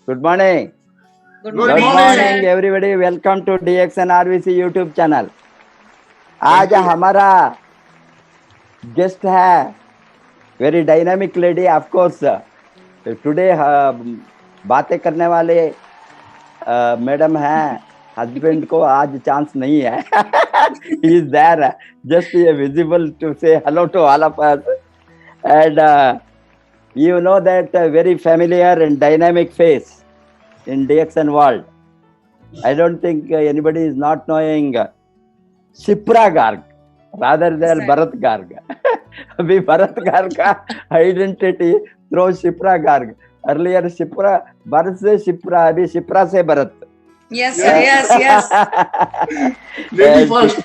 Good morning. Good Good morning, morning, sir. everybody. Welcome to DXN RVC YouTube channel. आज हमारा guest है very dynamic lady. Of course today बातें करने वाले madam हैं. Husband को आज चांस नहीं है. He is there, just visible to say hello to all of us. And you know that very familiar and dynamic face in DXN world. I don't think anybody is not knowing Shipra Garg rather than Sir. Bharat Garg. अभी भरत गार्ग का identity through Shipra Garg. Earlier Shipra, Bharat से शिप्रा, अभी शिप्रा से Bharat. Yes, sir. Yes. Lady first.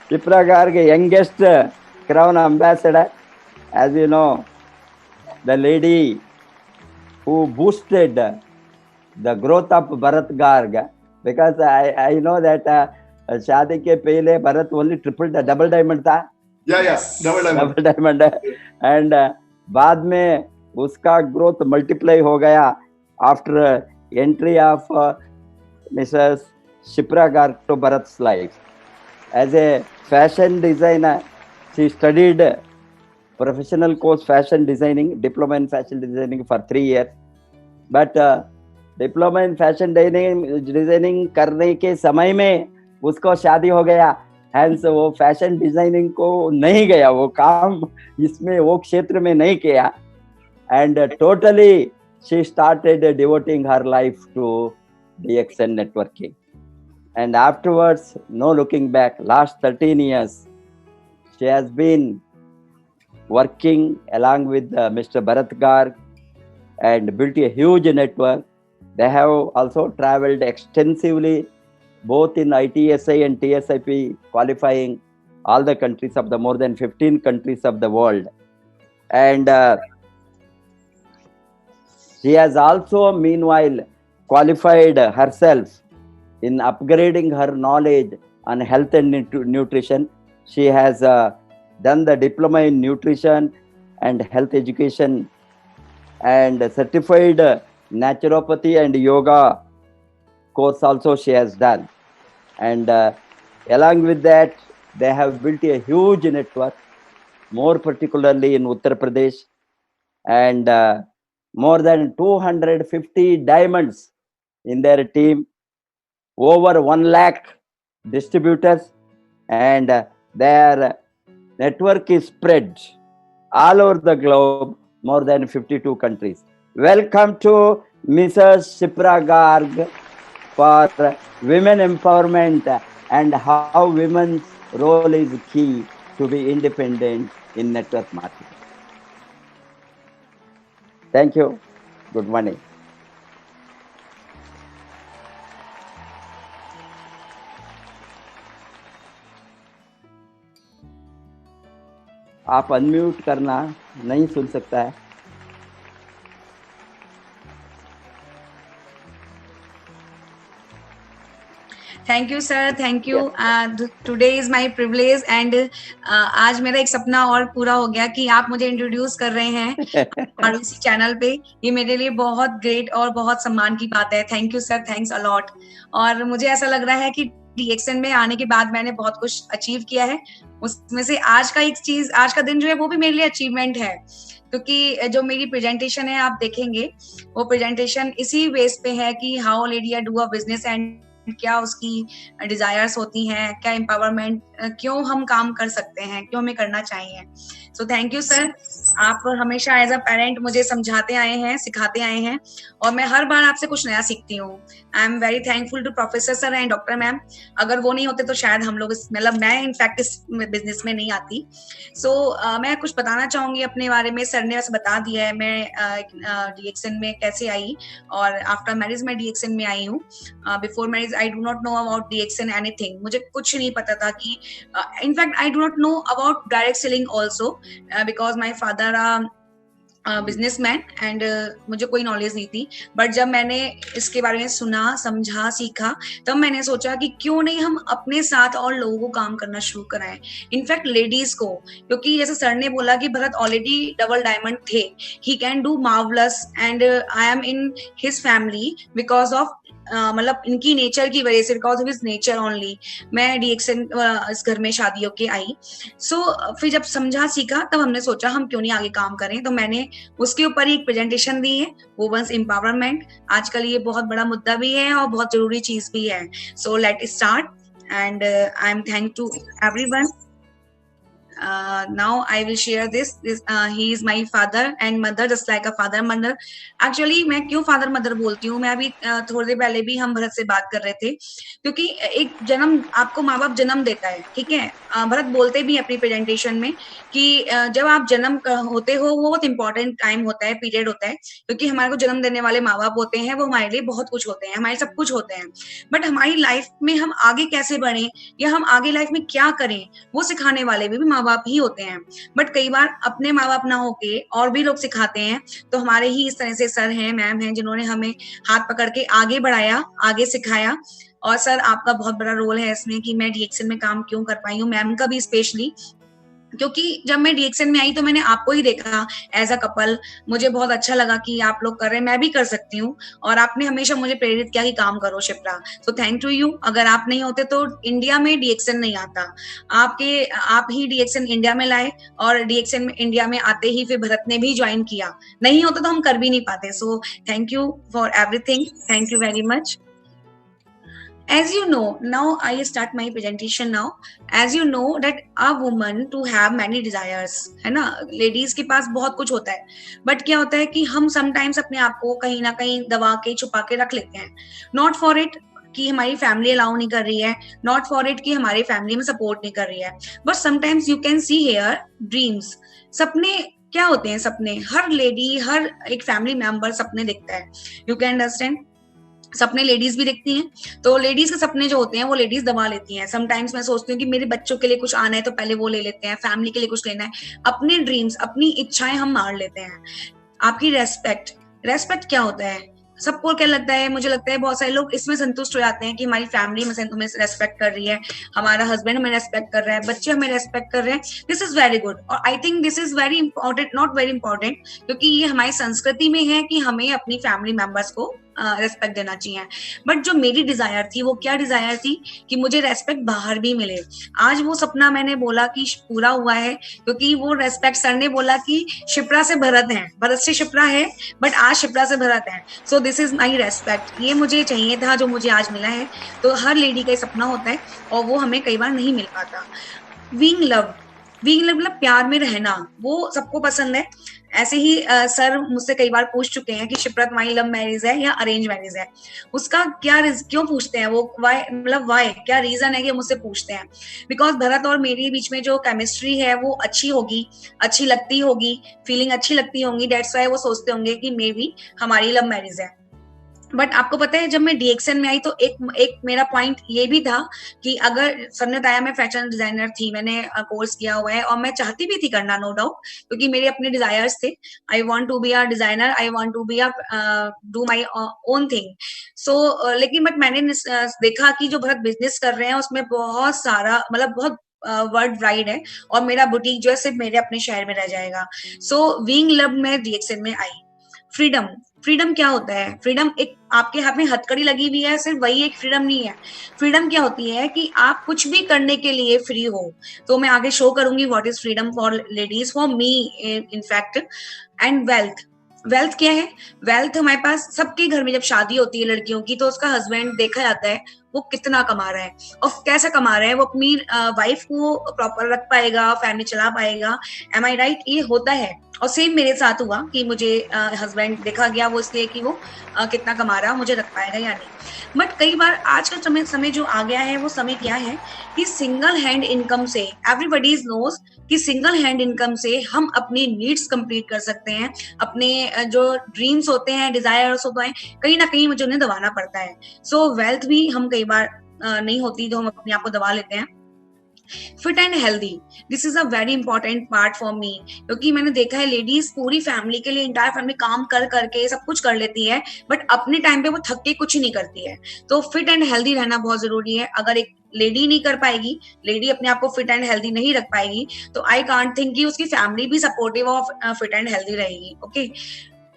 Shipra Garg, youngest crown ambassador. As you know, the lady who boosted the growth of Bharat Garg, because I know that शादी के पहले Bharat only double diamond था. Yes, double diamond. Double diamond है. And बाद में उसका growth multiply हो गया after entry of Mrs Shipra Garg to Bharat's life as a fashion designer. She studied professional course fashion designing, diploma in fashion designing for 3 years. But diploma in fashion designing करने के समय में उसको शादी हो गया. हैंस वो फैशन डिजाइनिंग को नहीं गया, वो काम इसमें वो क्षेत्र में नहीं किया. And totally she started devoting her life to DXN networking. And afterwards no looking back. Last 13 years she has been working along with Mr. Bharat Garg and built a huge network. They have also traveled extensively both in ITSI and TSIP, qualifying all the countries of the more than 15 countries of the world. And she has also meanwhile qualified herself in upgrading her knowledge on health and nutrition. She has done the diploma in nutrition and health education and certified naturopathy and yoga course also she has done. And along with that, they have built a huge network, more particularly in Uttar Pradesh, and more than 250 diamonds in their team, over 1 lakh distributors, and their network is spread all over the globe, more than 52 countries. Welcome to Mrs. Shipra Garg for women empowerment and how women's role is key to be independent in network marketing. Thank you. Good morning. आप unmute करना, नहीं सुन सकता है. Thank you, sir. Thank you. Today is my privilege and आज मेरा एक सपना और पूरा हो गया कि आप मुझे इंट्रोड्यूस कर रहे हैं RVC चैनल पे. ये मेरे लिए बहुत ग्रेट और बहुत सम्मान की बात है. Thank you sir, thanks a lot. और मुझे ऐसा लग रहा है कि DXN में आने के बाद मैंने बहुत कुछ अचीव किया है. उसमें से आज का दिन जो है वो भी मेरे लिए अचीवमेंट है, क्योंकि जो मेरी प्रेजेंटेशन है आप देखेंगे, वो प्रेजेंटेशन इसी बेस पे है कि how lady do a business and क्या उसकी डिजायर्स होती हैं, क्या एम्पावरमेंट, क्यों हम काम कर सकते हैं, क्यों हमें करना चाहिए. So thank you sir. आप हमेशा एज अ पेरेंट मुझे समझाते आए हैं, सिखाते आए हैं, और मैं हर बार आपसे कुछ नया सीखती हूँ. I am very thankful to professor sir and doctor ma'am. अगर वो नहीं होते तो शायद हम लोग मतलब मैं इनफैक्ट इस बिजनेस में नहीं आती. सो मैं कुछ बताना चाहूंगी अपने बारे में. सर ने वैसे बता दिया है मैं DXN में कैसे आई, और आफ्टर मैरिज मैं DXN में आई हूँ. Before marriage I do not know about DXN anything. मुझे कुछ नहीं पता था कि in fact I do not know about direct selling also, because my father businessman and मुझे कोई नॉलेज नहीं थी, बट जब मैंने इसके बारे में सुना, समझा, सीखा, तब मैंने सोचा कि क्यों नहीं हम अपने साथ और लोगों को काम करना शुरू कराएं, इनफैक्ट लेडीज को, क्योंकि जैसे सर ने बोला कि भरत ऑलरेडी डबल डायमंड थे, he can do marvellous and I M in his family because of मतलब इनकी नेचर की वजह से, because of his nature only मैं डीएक्सएन इस घर में शादी होके आई। सो फिर जब समझा सीखा तब हमने सोचा हम क्यों नहीं आगे काम करें, तो मैंने उसके ऊपर एक प्रेजेंटेशन दी है, वुमेन्स एम्पावरमेंट। आजकल ये बहुत बड़ा मुद्दा भी है और बहुत जरूरी चीज भी है। So let start and I am thank to everyone. Now I will share this. He is my father and mother, just like a father mother. Actually मैं क्यों father mother बोलती हूँ, मैं अभी थोड़ी देर पहले भी हम भरत से बात कर रहे थे, क्योंकि एक जन्म आपको माँ बाप जन्म देता है, ठीक है। भरत बोलते भी अपनी प्रेजेंटेशन में कि जब आप जन्म होते हो वो बहुत इंपॉर्टेंट टाइम होता है, पीरियड होता है, क्योंकि हमारे को जन्म देने वाले माँ बाप होते हैं, वो हमारे लिए बहुत कुछ होते हैं, हमारे सब कुछ होते हैं, बट हमारी लाइफ में हम आगे कैसे बढ़े या हम आगे लाइफ में क्या करें वो सिखाने वाले भी माँ बाप ही होते हैं। बट कई बार अपने माँ बाप ना होके और भी लोग सिखाते हैं, तो हमारे ही इस तरह से सर हैं, मैम हैं, जिन्होंने हमें हाथ पकड़ के आगे बढ़ाया, आगे सिखाया। और सर आपका बहुत बड़ा रोल है इसमें कि मैं डीएक्सएन में काम क्यों कर पाई हूँ, मैम का भी स्पेशली, क्योंकि जब मैं डीएक्सएन में आई तो मैंने आपको ही देखा एज अ कपल, मुझे बहुत अच्छा लगा कि आप लोग कर रहे हैं, मैं भी कर सकती हूँ, और आपने हमेशा मुझे प्रेरित किया कि काम करो Shipra. So thank to you. अगर आप नहीं होते तो इंडिया में डीएक्सएन नहीं आता, आप ही डीएक्सएन इंडिया में लाए, और डीएक्सएन में इंडिया में आते ही फिर भरत ने भी ज्वाइन किया, नहीं होता तो हम कर भी नहीं पाते। So thank you for everything, thank you very much. As you know, now I start my presentation now. As you know that a woman to have many desires, है ना, लेडीज के पास बहुत कुछ होता है, बट क्या होता है कि हम समटाइम्स अपने आप को कहीं ना कहीं दबा के छुपा के रख लेते हैं। नॉट फॉर इट कि हमारी फैमिली अलाउ नहीं कर रही है, नॉट फॉर इट कि हमारी फैमिली में सपोर्ट नहीं कर रही है, but sometimes you can see her dreams. सपने क्या होते हैं? सपने हर लेडी, हर एक फैमिली मेंबर सपने देखता है, यू कैन अंडरस्टैंड। सपने लेडीज भी देखती हैं, तो लेडीज के सपने जो होते हैं वो लेडीज दबा लेती हैं। समटाइम्स मैं सोचती हूँ कि मेरे बच्चों के लिए कुछ आना है तो पहले वो ले लेते हैं, फैमिली के लिए कुछ लेना है, अपने ड्रीम्स, अपनी इच्छाएं हम मार लेते हैं। आपकी रेस्पेक्ट क्या होता है? सबको क्या लगता है, मुझे लगता है बहुत सारे लोग इसमें संतुष्ट हो जाते हैं कि हमारी फैमिली में हमें रेस्पेक्ट कर रही है, हमारा हस्बैंड हमें रेस्पेक्ट कर रहा है, बच्चे हमें रेस्पेक्ट कर रहे हैं, दिस इज वेरी गुड। और I think this is very important, not very important, क्योंकि ये हमारी संस्कृति में है कि हमें अपनी फैमिली मेंबर्स को रेस्पेक्ट देना चाहिए। बट जो मेरी डिजायर थी, वो क्या डिजायर थी कि मुझे रेस्पेक्ट बाहर भी मिले। आज वो सपना मैंने बोला कि पूरा हुआ है, क्योंकि वो रेस्पेक्ट सर ने बोला कि शिप्रा से भरत है, भरत से शिप्रा है, बट आज शिप्रा से भरत है। So this is my respect, ये मुझे चाहिए था जो मुझे आज मिला है। तो हर लेडी का सपना होता है और वो हमें कई बार नहीं मिल पाता। बीइंग लव्ड मतलब प्यार में रहना, वो सबको पसंद है। ऐसे ही सर मुझसे कई बार पूछ चुके हैं कि शिप्रा तुम्हारी लव मैरिज है या अरेंज मैरिज है। उसका क्या क्यों पूछते हैं वो, वाई क्या रीजन है कि मुझसे पूछते हैं? बिकॉज भरत और मेरे बीच में जो केमिस्ट्री है वो अच्छी होगी, अच्छी लगती होगी, फीलिंग अच्छी लगती होंगी, डेट्स वाई वो सोचते होंगे कि मे बी हमारी लव मैरिज है। बट आपको पता है जब मैं डीएक्सएन में आई तो एक मेरा पॉइंट ये भी था कि अगर सर ने बताया, मैं फैशन डिजाइनर थी, मैंने कोर्स किया हुआ है और मैं चाहती भी थी करना, नो डाउट, क्योंकि मेरे अपने डिजायर्स थे। I want to be a designer, I want to be a do my own thing. So लेकिन बट मैंने देखा कि जो भरत बिजनेस कर रहे हैं उसमें बहुत सारा बहुत वर्ल्ड वाइड है, और मेरा बुटीक जो है सिर्फ मेरे अपने शहर में रह जाएगा। सो बीइंग लव में डीएक्सएन में आई। फ्रीडम क्या होता है? फ्रीडम एक आपके हाथ में हथकड़ी लगी हुई है, सिर्फ वही एक फ्रीडम नहीं है। फ्रीडम क्या होती है कि आप कुछ भी करने के लिए फ्री हो। तो मैं आगे शो करूंगी what is freedom for ladies, for me in fact. And wealth क्या है? वेल्थ हमारे पास सबके घर में जब शादी होती है लड़कियों की, तो उसका हस्बैंड देखा जाता है वो कितना कमा रहा है और कैसा कमा रहा है, वो अपनी वाइफ को प्रॉपर रख पाएगा, फैमिली चला पाएगा। एम आई राइट? ये होता है। और सेम मेरे साथ हुआ कि मुझे हस्बैंड देखा गया वो इसलिए कि वो कितना कमा रहा है, मुझे रख पाएगा या नहीं। बट कई बार आज का समय जो आ गया है, वो समय क्या है कि सिंगल हैंड इनकम से, एवरीबॉडी नोज कि सिंगल हैंड इनकम से हम अपनी नीड्स कंप्लीट कर सकते हैं। अपने जो ड्रीम्स होते हैं, डिजायर्स होते हैं, कहीं ना कहीं मुझे उन्हें दबाना पड़ता है। सो वेल्थ भी हम कई बार नहीं होती, जो हम अपने आप को दबा लेते हैं। Fit and healthy, this is a very important part for me, क्योंकि मैंने देखा है लेडीज पूरी फैमिली के लिए, इंटायर फैमिली काम कर करके सब कुछ कर लेती है, बट अपने टाइम पे वो थक के कुछ नहीं करती है। तो फिट एंड हेल्दी रहना बहुत जरूरी है। अगर एक लेडी नहीं कर पाएगी, लेडी अपने आप को फिट एंड हेल्दी नहीं रख पाएगी, तो आई कांट थिंक कि उसकी फैमिली भी supportive of fit and healthy रहेगी। Okay,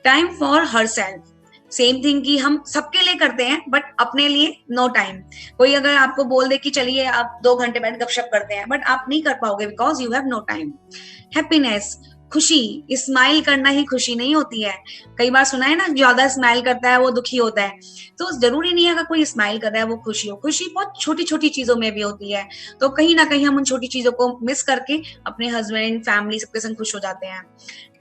time for herself, same thing कि हम सबके लिए करते हैं बट अपने लिए नो टाइम। कोई अगर आपको बोल दे कि चलिए आप 2 घंटे बैठ गपशप करते हैं, बट आप नहीं कर पाओगे because you have no time. Happiness, खुशी, स्माइल करना ही खुशी नहीं होती है। कई बार सुना है ना, ज्यादा स्माइल करता है वो दुखी होता है, तो जरूरी नहीं है अगर कोई स्माइल कर रहा है वो खुशी हो। खुशी बहुत छोटी छोटी चीजों में भी होती है, तो कहीं ना कहीं हम उन छोटी चीजों को मिस करके अपने हस्बैंड, फैमिली सबके संग खुश हो जाते हैं।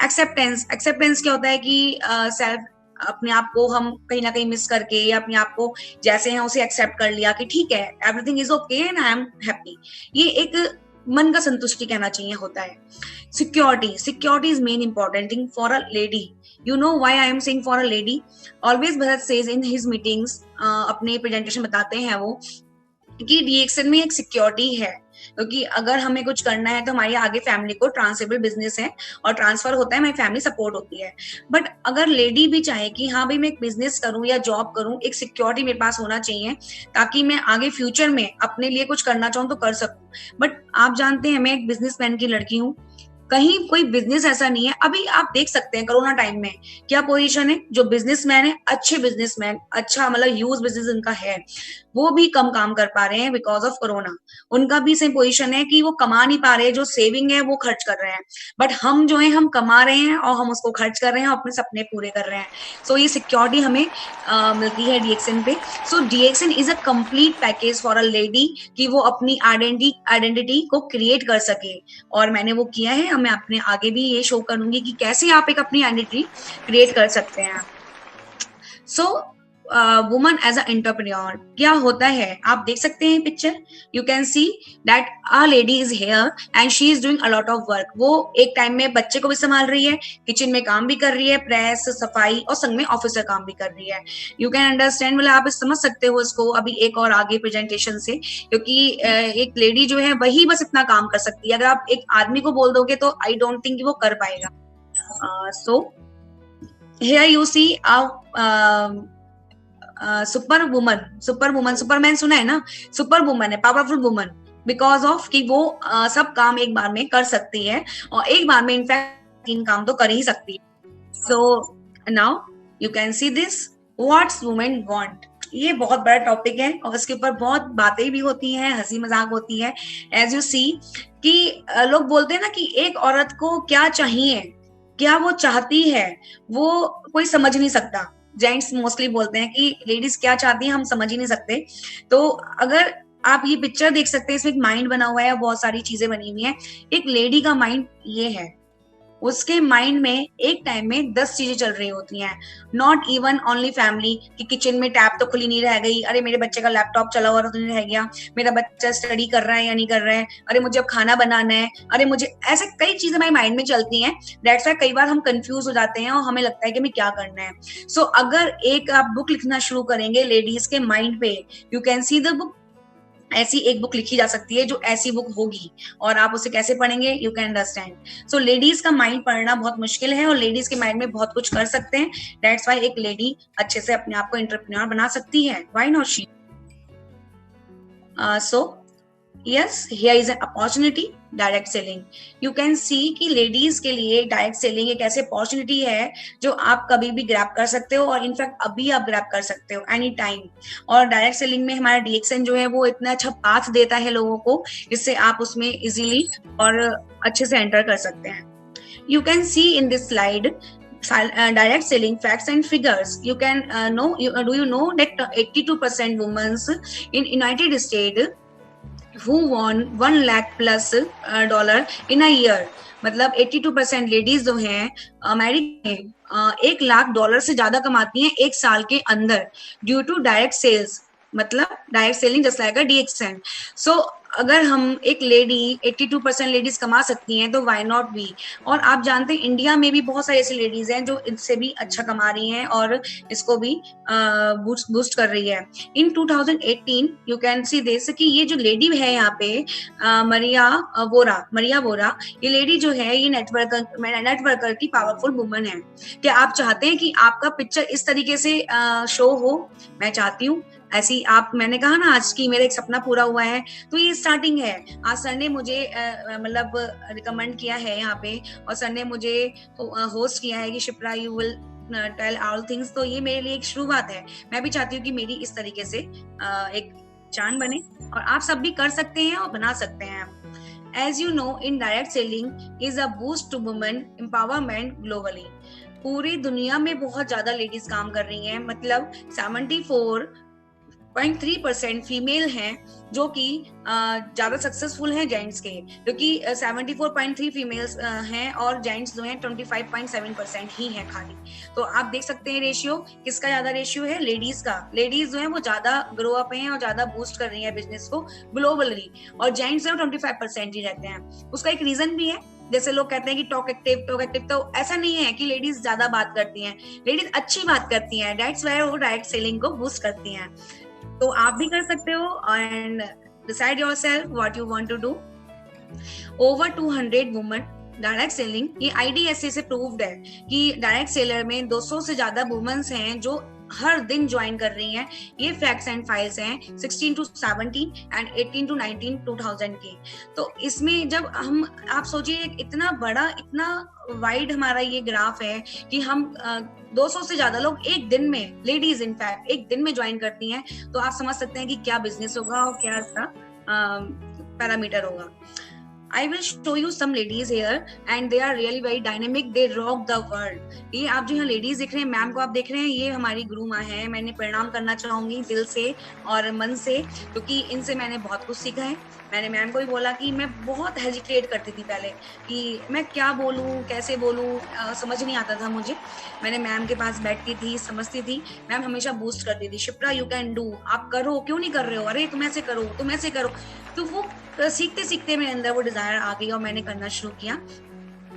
एक्सेप्टेंस, एक्सेप्टेंस क्या होता है कि सेल्फ, अपने आप को हम कहीं ना कहीं मिस करके या अपने आप को जैसे हैं उसे एक्सेप्ट कर लिया कि ठीक है, everything is okay and I am happy. ये एक मन का संतुष्टि कहना चाहिए होता है। Security, security is main important thing for a lady. You know why I am saying for a lady? Always Bharat says in his meetings, अपने प्रेजेंटेशन बताते हैं वो कि डीएक्सएन में एक सिक्योरिटी है, क्योंकि अगर हमें कुछ करना है तो हमारी आगे फैमिली को ट्रांसफरेबल बिजनेस है और ट्रांसफर होता है, हमारी फैमिली सपोर्ट होती है। बट अगर लेडी भी चाहे कि हाँ भाई मैं एक बिजनेस करूं या जॉब करूं, एक सिक्योरिटी मेरे पास होना चाहिए ताकि मैं आगे फ्यूचर में अपने लिए कुछ करना चाहूं तो कर सकूं। बट आप जानते हैं मैं एक बिजनेसमैन की लड़की हूँ, कहीं कोई बिजनेस ऐसा नहीं है। अभी आप देख सकते हैं कोरोना टाइम में क्या पोजीशन है, जो बिजनेसमैन है, अच्छे बिजनेसमैन, अच्छा मतलब ह्यूज बिजनेस उनका है, वो भी कम काम कर पा रहे हैं बिकॉज ऑफ कोरोना। उनका भी सेम पोजीशन है कि वो कमा नहीं पा रहे, जो सेविंग है वो खर्च कर रहे हैं। बट हम जो है हम कमा रहे हैं और हम उसको खर्च कर रहे हैं और अपने सपने पूरे कर रहे हैं। सो ये सिक्योरिटी हमें मिलती है डीएक्सएन पे। So DXN is a complete package for a lady कि वो अपनी आइडेंटिटी को क्रिएट कर सके, और मैंने वो किया है। मैं अपने आगे भी ये शो करूंगी कि कैसे आप एक अपनी आइडेंटिटी क्रिएट कर सकते हैं। So woman as a entrepreneur क्या होता है आप देख सकते हैं picture, you can see that a lady is here and she is doing a lot of work. वो एक टाइम में बच्चे को भी संभाल रही है, किचन में काम भी कर रही है, प्रेस, सफाई और संग में ऑफिस का काम भी कर रही है। यू कैन अंडरस्टैंड, मतलब आप समझ सकते हो इसको अभी एक और आगे प्रेजेंटेशन से, क्योंकि एक लेडी जो है वही बस इतना काम कर सकती है। अगर आप एक आदमी को बोल दोगे तो आई डोंट थिंक वो कर पाएगा। So here you see super woman, superman सुना है ना, सुपर वुमन है, पावरफुल वुमन, बिकॉज ऑफ कि वो सब काम एक बार में कर सकती है और एक बार में इनफैक्ट 3 काम तो कर ही सकती है। So now you can see this, what's women want. ये बहुत बड़ा टॉपिक है और इसके ऊपर बहुत बातें भी होती हैं, हंसी मजाक होती है। एज यू सी कि लोग बोलते हैं ना कि एक औरत को क्या चाहिए, क्या वो चाहती है, वो कोई समझ नहीं सकता। जेंट्स मोस्टली बोलते हैं कि लेडीज क्या चाहती है हम समझ ही नहीं सकते। तो अगर आप ये पिक्चर देख सकते हैं, इसमें एक माइंड बना हुआ है, बहुत सारी चीजें बनी हुई हैं। एक लेडी का माइंड ये है, उसके माइंड में एक टाइम में 10 चीजें चल रही होती हैं। नॉट इवन ओनली फैमिली कि किचन में टैप तो खुली नहीं रह गई, अरे मेरे बच्चे का लैपटॉप चला हुआ तो नहीं रह गया, मेरा बच्चा स्टडी कर रहा है या नहीं कर रहा है, अरे मुझे अब खाना बनाना है, अरे मुझे, ऐसे कई चीजें हमारे माइंड में चलती हैं। दैट्स व्हाई कई बार हम कंफ्यूज हो जाते हैं और हमें लगता है कि हमें क्या करना है। सो अगर एक आप बुक लिखना शुरू करेंगे लेडीज के माइंड पे, you can see the book, ऐसी एक बुक लिखी जा सकती है जो ऐसी बुक होगी, और आप उसे कैसे पढ़ेंगे, you can understand. So ladies का माइंड पढ़ना बहुत मुश्किल है और लेडीज के माइंड में बहुत कुछ कर सकते हैं। दैट्स व्हाई एक लेडी अच्छे से अपने आप को एंटरप्रेन्योर बना सकती है, why not she. So yes, here is an opportunity, direct selling. You can सी कि लेडीज के लिए डायरेक्ट सेलिंग एक ऐसी अपॉर्चुनिटी है जो आप कभी भी ग्रैब कर सकते हो, और इनफैक्ट अभी आप ग्रैब कर सकते हो एनी टाइम। और डायरेक्ट सेलिंग में हमारा डीएक्सएन जो है वो इतना अच्छा पाथ देता है लोगों को, जिससे आप उसमें इजीली और अच्छे से एंटर कर सकते हैं। You can see in this slide direct selling facts and figures. You can do you know that 82% women in United States who won 1 lakh plus dollar in a year, मतलब 82% ladies जो हैं America में $1 लाख से ज्यादा कमाती हैं एक साल के अंदर, ड्यू टू डायरेक्ट सेल्स, मतलब direct selling just like a DXN. So अगर हम एक लेडी 82% लेडीज कमा सकती हैं तो व्हाई नॉट वी। और आप जानते हैं इंडिया में भी बहुत सारी ऐसी लेडीज हैं जो इससे भी अच्छा कमा रही हैं और इसको भी बूस्ट कर रही है। इन 2018 यू कैन सी दिस कि ये जो लेडी है यहाँ पे मरिया बोरा, ये लेडी जो है ये नेटवर्कर की पावरफुल वुमन है। क्या आप चाहते हैं कि आपका पिक्चर इस तरीके से शो हो? मैं चाहती हूँ ऐसी। आप, मैंने कहा ना आज की मेरा एक सपना पूरा हुआ है, तो ये स्टार्टिंग है। आज सर ने मुझे मतलब रिकमेंड किया है यहाँ पे, और सर ने मुझे होस्ट किया है कि Shipra you will tell all things. तो ये मेरे लिए एक शुरुआत है। मैं भी चाहती हूँ कि मेरी इस तरीके से एक चांद बने, और आप सब भी कर सकते हैं और बना सकते हैं। As you know, indirect selling is a boost to women empowerment globally. पूरी दुनिया में बहुत ज्यादा लेडीज काम कर रही हैं, मतलब 74.3% फीमेल हैं जो कि ज्यादा सक्सेसफुल हैं जेंट्स के, क्योंकि 74.3 फीमेल्स हैं और जेंट्स जो हैं 25.7% ही हैं खाली। तो आप देख सकते हैं रेशियो किसका ज्यादा रेशियो है, लेडीज का। लेडीज जो है वो ज्यादा ग्रो अप हैं और ज्यादा बूस्ट कर रही है बिजनेस को ग्लोबली, और जेंट्स जो 25% ही रहते हैं। उसका एक रीजन भी है, जैसे लोग कहते हैं कि टॉक एक्टिव, तो ऐसा नहीं है कि लेडीज ज्यादा बात करती हैं, लेडीज अच्छी बात करती हैं, दैट्स व्हाई वो डायरेक्ट सेलिंग को बूस्ट करती हैं। तो आप भी कर सकते हो and decide yourself what you want to do. Over 200 women direct selling, ये IDSA से प्रूव्ड है कि डायरेक्ट सेलर में 200 से ज्यादा वुमेन्स हैं जो हर दिन ज्वाइन कर रही हैं। ये फैक्ट्स एंड फाइल्स हैं 16 to 17 एंड 18 to 19 2000 की। तो इसमें जब हम, आप सोचिए इतना बड़ा, इतना वाइड हमारा ये ग्राफ है कि हम 200 से ज्यादा लोग एक दिन में, लेडीज इनफैक्ट एक दिन में ज्वाइन करती हैं, तो आप समझ सकते हैं कि क्या बिजनेस होगा और क्या इसका पैरामीटर होगा। I will show you some ladies here and they are really very dynamic, they rock the world। ये आप जो यहाँ लेडीज देख रहे हैं, मैम को आप देख रहे हैं, ये हमारी गुरु माँ है। मैंने प्रणाम करना चाहूंगी दिल से और मन से, क्योंकि इनसे मैंने बहुत कुछ सीखा है। मैंने मैम को भी बोला कि मैं बहुत हेजिटेट करती थी पहले कि मैं क्या बोलूँ, कैसे बोलूँ, समझ नहीं आता था मुझे। मैंने मैम के पास बैठती थी, समझती थी। मैम हमेशा बूस्ट करती थी, शिप्रा यू कैन डू, आप करो, क्यों नहीं कर रहे हो, अरे तुम ऐसे करो, तुम ऐसे करो। तो वो सीखते सीखते मेरे अंदर वो डिजायर आ गई और मैंने करना शुरू किया।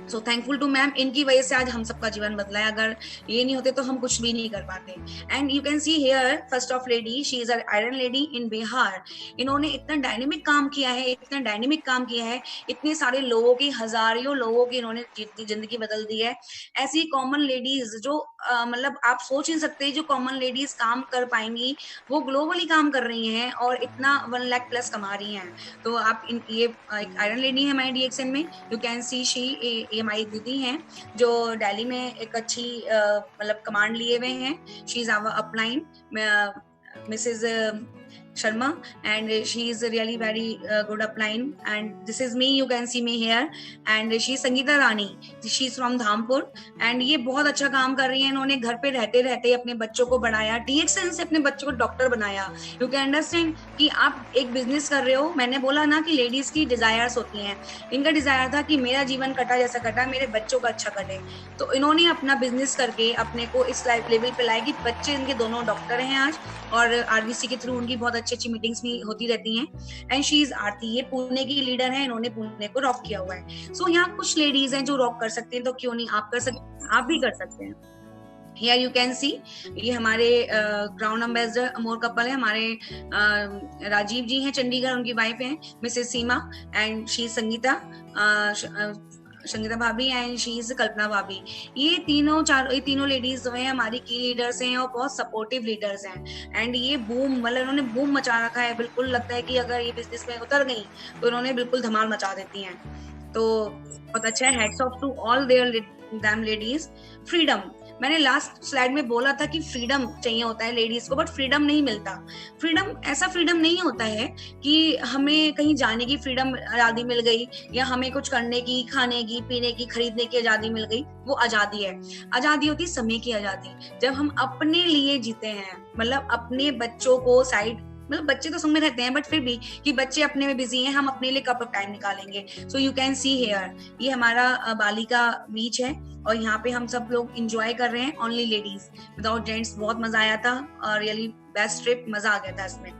सो थैंकफुल टू मैम, इनकी वजह से आज हम सबका जीवन बदला है। अगर ये नहीं होते तो हम कुछ भी नहीं कर पाते। And you can see here first of lady, she is iron lady in Bihar. इन्होंने इतना डायनेमिक काम किया है, इतने सारे लोगों की, हजारों लोगों की इन्होंने जिंदगी बदल दी है। ऐसी कॉमन लेडीज जो मतलब आप सोच नहीं सकते, जो कॉमन लेडीज काम कर पाएंगी वो ग्लोबली काम कर रही हैं और इतना 1 लाख प्लस कमा रही हैं। तो आप ये एक आयरन लेडी है हमारी DXN में। यू कैन सी शी, हमारी दीदी हैं जो दिल्ली में एक अच्छी मतलब कमांड लिए हुए हैं। She is our upline Mrs Sharma and she is really very good upline, and this is me, you can see me here, and she is Sangeeta Rani, she is from Dhampur and ये बहुत अच्छा काम कर रही है। इन्होंने घर पे रहते रहते अपने बच्चों को बढ़ाया, DXN से अपने बच्चों को डॉक्टर बनाया। यू कैन अंडरस्टैंड कि आप एक बिजनेस कर रहे हो। मैंने बोला ना कि लेडीज की डिजायर्स होती हैं, इनका डिजायर था कि मेरा जीवन कटा जैसा कटा, मेरे बच्चों का अच्छा कटे। तो इन्होंने अपना बिजनेस करके अपने को इस लाइफ लेवल पे लाए कि बच्चे इनके दोनों डॉक्टर हैं आज, और RBC के थ्रू उनकी बहुत अच्छी मीटिंग्स भी होती रहती हैं। एंड शी इज आरती, ये पुणे की लीडर है, इन्होंने पुणे को रॉक किया हुआ है। सो यहाँ कुछ लेडीज हैं जो रॉक कर सकते हैं, तो क्यों नहीं आप कर सकते, आप भी कर सकते हैं। Here you can see, ये हमारे क्राउन एम्बेसडर अमोर कपल है, हमारे राजीव जी हैं चंडीगढ़, उनकी वाइफ हैं Mrs Seema, and she Sangeeta भाभी एंड शी इज कल्पना भाभी। ये तीनों लेडीज जो हैं हमारी की लीडर्स हैं और बहुत सपोर्टिव लीडर्स हैं। एंड ये बूम, मतलब इन्होंने बूम मचा रखा है। बिल्कुल लगता है कि अगर ये बिजनेस में उतर गई तो इन्होंने बिल्कुल धमाल मचा देती हैं। तो बहुत अच्छा है, hats off to all there them ladies. Freedom, मैंने लास्ट स्लाइड में बोला था कि फ्रीडम चाहिए होता है लेडीज को, बट फ्रीडम नहीं मिलता। फ्रीडम ऐसा फ्रीडम नहीं होता है कि हमें कहीं जाने की फ्रीडम आज़ादी मिल गई, या हमें कुछ करने की, खाने की, पीने की, खरीदने की आज़ादी मिल गई। वो आज़ादी है, आज़ादी होती है समय की आज़ादी, जब हम अपने लिए जीते हैं, मतलब अपने बच्चों को साइड, मतलब बच्चे तो संग में रहते हैं बट फिर भी कि बच्चे अपने में बिजी हैं, हम अपने लिए कब टाइम निकालेंगे। So you can see here, ये हमारा बाली का बीच है और यहाँ पे हम सब लोग एंजॉय कर रहे हैं, ओनली लेडीज, विदाउट जेंट्स। बहुत मजा आया था और रियली बेस्ट ट्रिप, मजा आ गया था इसमें।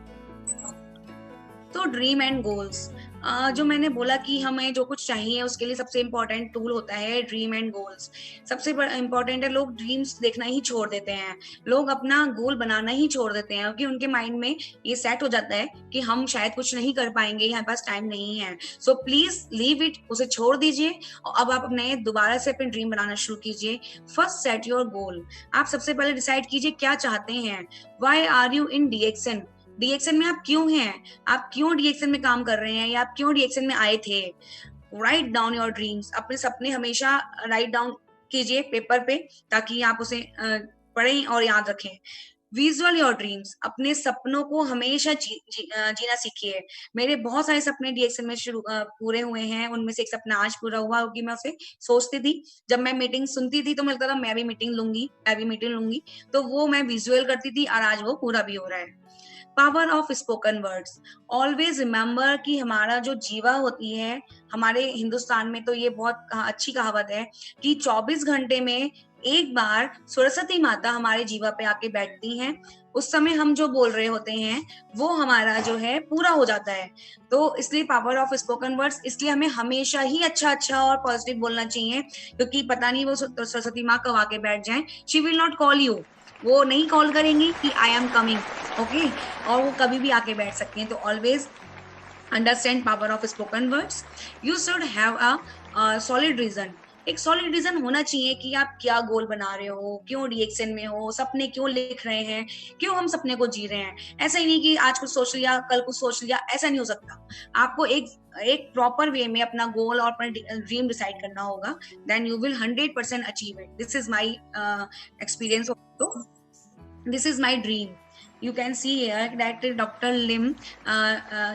तो ड्रीम एंड गोल्स, जो मैंने बोला कि हमें जो कुछ चाहिए उसके लिए सबसे इम्पोर्टेंट टूल होता है ड्रीम एंड गोल्स। सबसे इम्पोर्टेंट है, लोग ड्रीम्स देखना ही छोड़ देते हैं, लोग अपना गोल बनाना ही छोड़ देते हैं, क्योंकि उनके माइंड में ये सेट हो जाता है कि हम शायद कुछ नहीं कर पाएंगे, हमारे पास टाइम नहीं है। सो प्लीज लीव इट, उसे छोड़ दीजिए और अब आप अपने दोबारा से अपने ड्रीम बनाना शुरू कीजिए। फर्स्ट सेट योर गोल, आप सबसे पहले डिसाइड कीजिए क्या चाहते हैं। Why are you in DXN, DXN में आप क्यों हैं, आप क्यों डीएक्सएन में काम कर रहे हैं, या आप क्यों डीएक्सएन में आए थे। राइट डाउन योर ड्रीम्स, अपने सपने हमेशा राइट डाउन कीजिए पेपर पे, ताकि आप उसे पढ़ें और याद रखें। विजुअल योर ड्रीम्स, अपने सपनों को हमेशा जीना सीखिए। मेरे बहुत सारे सपने डीएक्सएन में पूरे हुए हैं, उनमें से एक सपना आज पूरा हुआ, क्योंकि मैं उसे सोचती थी, जब मैं मीटिंग सुनती थी तो मुझे लगता था मैं भी मीटिंग लूंगी, तो वो मैं विजुअल करती थी और आज वो पूरा भी हो रहा है। Power of spoken words, always remember कि हमारा जो जीवा होती है, हमारे हिंदुस्तान में तो ये बहुत अच्छी कहावत है कि 24 घंटे में एक बार सरस्वती माता हमारे जीवा पे आके बैठती हैं, उस समय हम जो बोल रहे होते हैं वो हमारा जो है पूरा हो जाता है। तो इसलिए पावर ऑफ स्पोकन वर्ड्स, इसलिए हमें हमेशा ही अच्छा और पॉजिटिव बोलना चाहिए, क्योंकि पता नहीं वो सरस्वती माँ कब आके बैठ जाए। She will not call you, वो नहीं कॉल करेंगी कि आई एम कमिंग, ओके, और वो कभी भी आके बैठ सकती हैं। तो always understand power of spoken words. You should have a solid reason, एक सॉलिड रीजन होना चाहिए कि आप क्या गोल बना रहे हो, क्यों डीएक्सएन में हो, सपने क्यों लिख रहे हैं, क्यों हम सपने को जी रहे हैं। ऐसा ही नहीं कि आज कुछ सोच लिया कल कुछ सोच लिया, ऐसा नहीं हो सकता। आपको एक प्रॉपर वे में अपना गोल और अपना ड्रीम डिसाइड करना होगा, then you will 100% achieve it. This is my experience, this is my dream. You can see here that doctor Lim,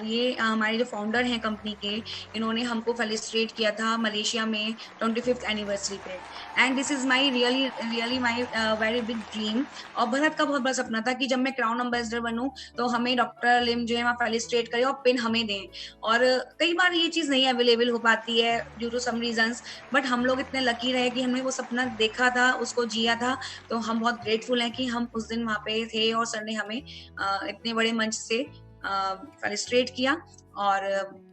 ये हमारे जो फाउंडर हैं कंपनी के, इन्होंने हमको फेलिसिटेट किया था मलेशिया में 25th एनिवर्सरी पे। And this is my really my very big dream. और भरत का बहुत बड़ा सपना था कि जब मैं क्राउन एम्बेसडर बनूं तो हमें डॉक्टर लिम जो है वहाँ फेलिसिटेट करे और पिन हमें दें। और कई बार ये चीज़ नहीं अवेलेबल हो पाती है due to some reasons, but हम लोग इतने लकी रहे कि हमने वो सपना देखा था, उसको जिया था। तो हम बहुत ग्रेटफुल हैं कि हम उस दिन वहाँ पे थे और सर ने हमें इतने बड़े मंच से फेलिसिटेट किया और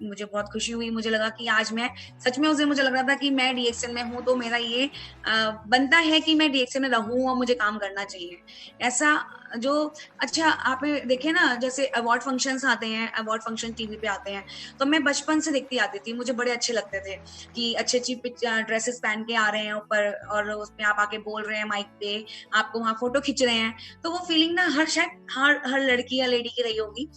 मुझे बहुत खुशी हुई। मुझे लगा कि आज मैं सच में, उस दिन मुझे लग रहा था कि मैं डीएक्सएन में हूँ तो मेरा ये बनता है कि मैं डीएक्सएन में रहूँ और मुझे काम करना चाहिए। ऐसा जो अच्छा आपने देखे ना, जैसे अवार्ड फंक्शंस आते हैं, अवार्ड फंक्शन टीवी पे आते हैं, तो मैं बचपन से देखती आती थी, मुझे बड़े अच्छे लगते थे कि अच्छी ड्रेसेस पहन के आ रहे हैं ऊपर और उसमें आप आके बोल रहे हैं माइक पे, आपको वहाँ फोटो खींच रहे हैं। तो वो फीलिंग ना हर लड़की या लेडी की रही होगी,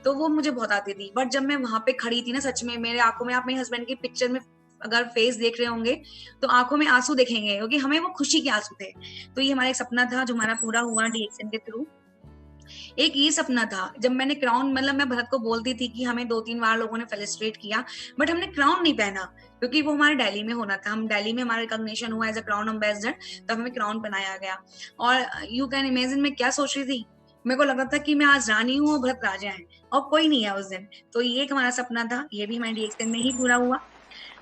तो वो मुझे बहुत आती थी। बट जब मैं वहां पे खड़ी थी ना, सच में मेरे आंखों में, आप मेरे हस्बैंड की पिक्चर में अगर फेस देख रहे होंगे तो आंखों में आंसू देखेंगे, क्योंकि हमें वो खुशी के आंसू थे। तो ये हमारा एक सपना था जो हमारा पूरा हुआ डीएक्सएन के थ्रू। एक ये सपना था, जब मैंने क्राउन, मतलब मैं भरत को बोलती थी कि हमें 2-3 बार लोगों ने फेलिसिटेट किया, बट हमने क्राउन नहीं पहना, क्योंकि वो हमारे दिल्ली में होना था। हम दिल्ली में हमारा रिकॉग्निशन हुआ एज अ क्राउन एम्बेसडर, तब हमें क्राउन पहनाया गया। और यू कैन इमेजिन मैं क्या सोच रही थी, मेरे को लगा था कि मैं आज रानी हूँ और भरत राजा है और कोई नहीं है उस दिन। तो ये एक हमारा सपना था, ये भी हमारे डीएक्सएन में ही पूरा हुआ।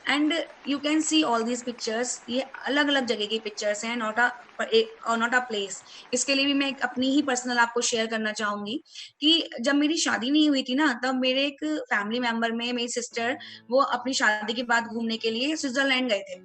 And you can see all these pictures, ये अलग अलग जगह की पिक्चर्स हैं, नॉट अ प्लेस। इसके लिए भी मैं अपनी ही पर्सनल आपको शेयर करना चाहूंगी कि जब मेरी शादी नहीं हुई थी ना, तब मेरे एक फैमिली मेंबर में मेरी सिस्टर, वो अपनी शादी के बाद घूमने के लिए स्विट्जरलैंड गए थे।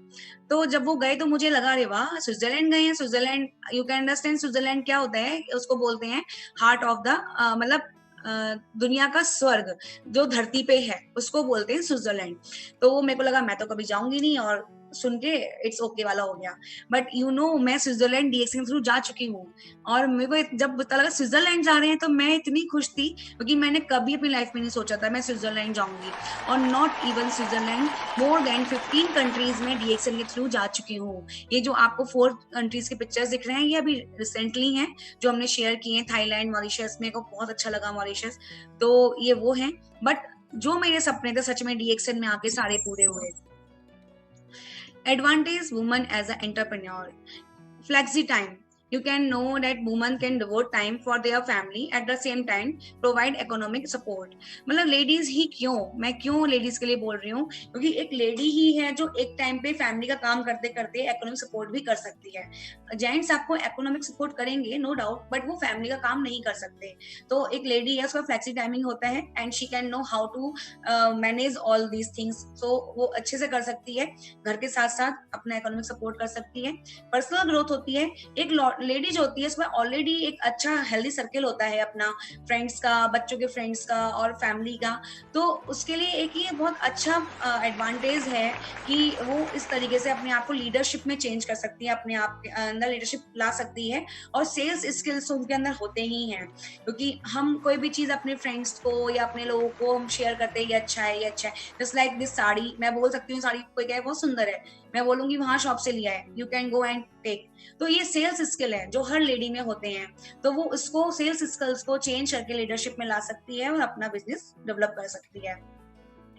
तो जब वो गए तो मुझे लगा, अरे वाह स्विट्जरलैंड गए हैं। Switzerland, you can understand Switzerland क्या होता है, उसको बोलते हैं हार्ट ऑफ द, मतलब दुनिया का स्वर्ग जो धरती पे है, उसको बोलते हैं स्विट्जरलैंड। तो वो मेरे को लगा मैं तो कभी जाऊंगी नहीं, और सुन के इट्स ओके वाला हो गया। बट यू नो, मैं स्विट्जरलैंड डीएक्सएन थ्रू जा चुकी हूँ, और मेरे को जब पता लगा स्विट्जरलैंड जा रहे हैं तो मैं इतनी खुश थी, क्योंकि मैंने कभी अपनी लाइफ में नहीं सोचा था मैं स्विट्जरलैंड जाऊंगी। और not even Switzerland, more than 15 countries में डीएक्सएन के थ्रू जा चुकी हूँ। ये जो आपको 4 कंट्रीज के पिक्चर्स दिख रहे हैं, ये अभी रिसेंटली हैं जो हमने शेयर किए हैं, थाईलैंड, मॉरिशस। मेरे को बहुत अच्छा लगा मॉरिशस, तो ये वो हैं। बट जो मेरे सपने थे सच में डीएक्सएन में आके सारे पूरे हुए। Advantage woman as a entrepreneur, flexi time, you can know that women can devote time for their family at the same time provide economic support. मतलब लेडीज ही क्यों, मैं क्यों लेडीज के लिए बोल रही हूँ, क्योंकि एक लेडी ही है जो एक टाइम पे फैमिली का काम करते करते इकोनॉमिक सपोर्ट भी कर सकती है. जेंट्स आपको इकोनॉमिक सपोर्ट करेंगे नो डाउट, बट वो फैमिली का काम नहीं कर सकते. तो एक लेडी है, उसका फ्लेक्सी टाइमिंग होता है and she can know how to manage all these things. So वो अच्छे से कर सकती है, घर के साथ साथ अपना इकोनॉमिक सपोर्ट कर सकती है. पर्सनल ग्रोथ होती है. एक लेडी जो होती है उसमें ऑलरेडी एक अच्छा हेल्दी सर्कल होता है अपना, फ्रेंड्स का, बच्चों के फ्रेंड्स का और फैमिली का. तो उसके लिए एक ये बहुत अच्छा एडवांटेज है कि वो इस तरीके से अपने आप को लीडरशिप में चेंज कर सकती है, अपने आप के अंदर लीडरशिप ला सकती है. और सेल्स स्किल्स उनके अंदर होते ही हैं, क्योंकि हम कोई भी चीज अपने फ्रेंड्स को या अपने लोगों को हम शेयर करते हैं, ये अच्छा है, ये अच्छा है. जस्ट लाइक दिस साड़ी, मैं बोल सकती हूँ साड़ी कोई कहे बहुत सुंदर है, मैं बोलूंगी वहां शॉप से लिया है, you can go and take. तो ये सेल्स स्किल है जो हर लेडी में होते हैं. तो वो इसको सेल्स स्किल्स को चेंज करके लीडरशिप में ला सकती है और अपना बिजनेस डेवलप कर सकती है.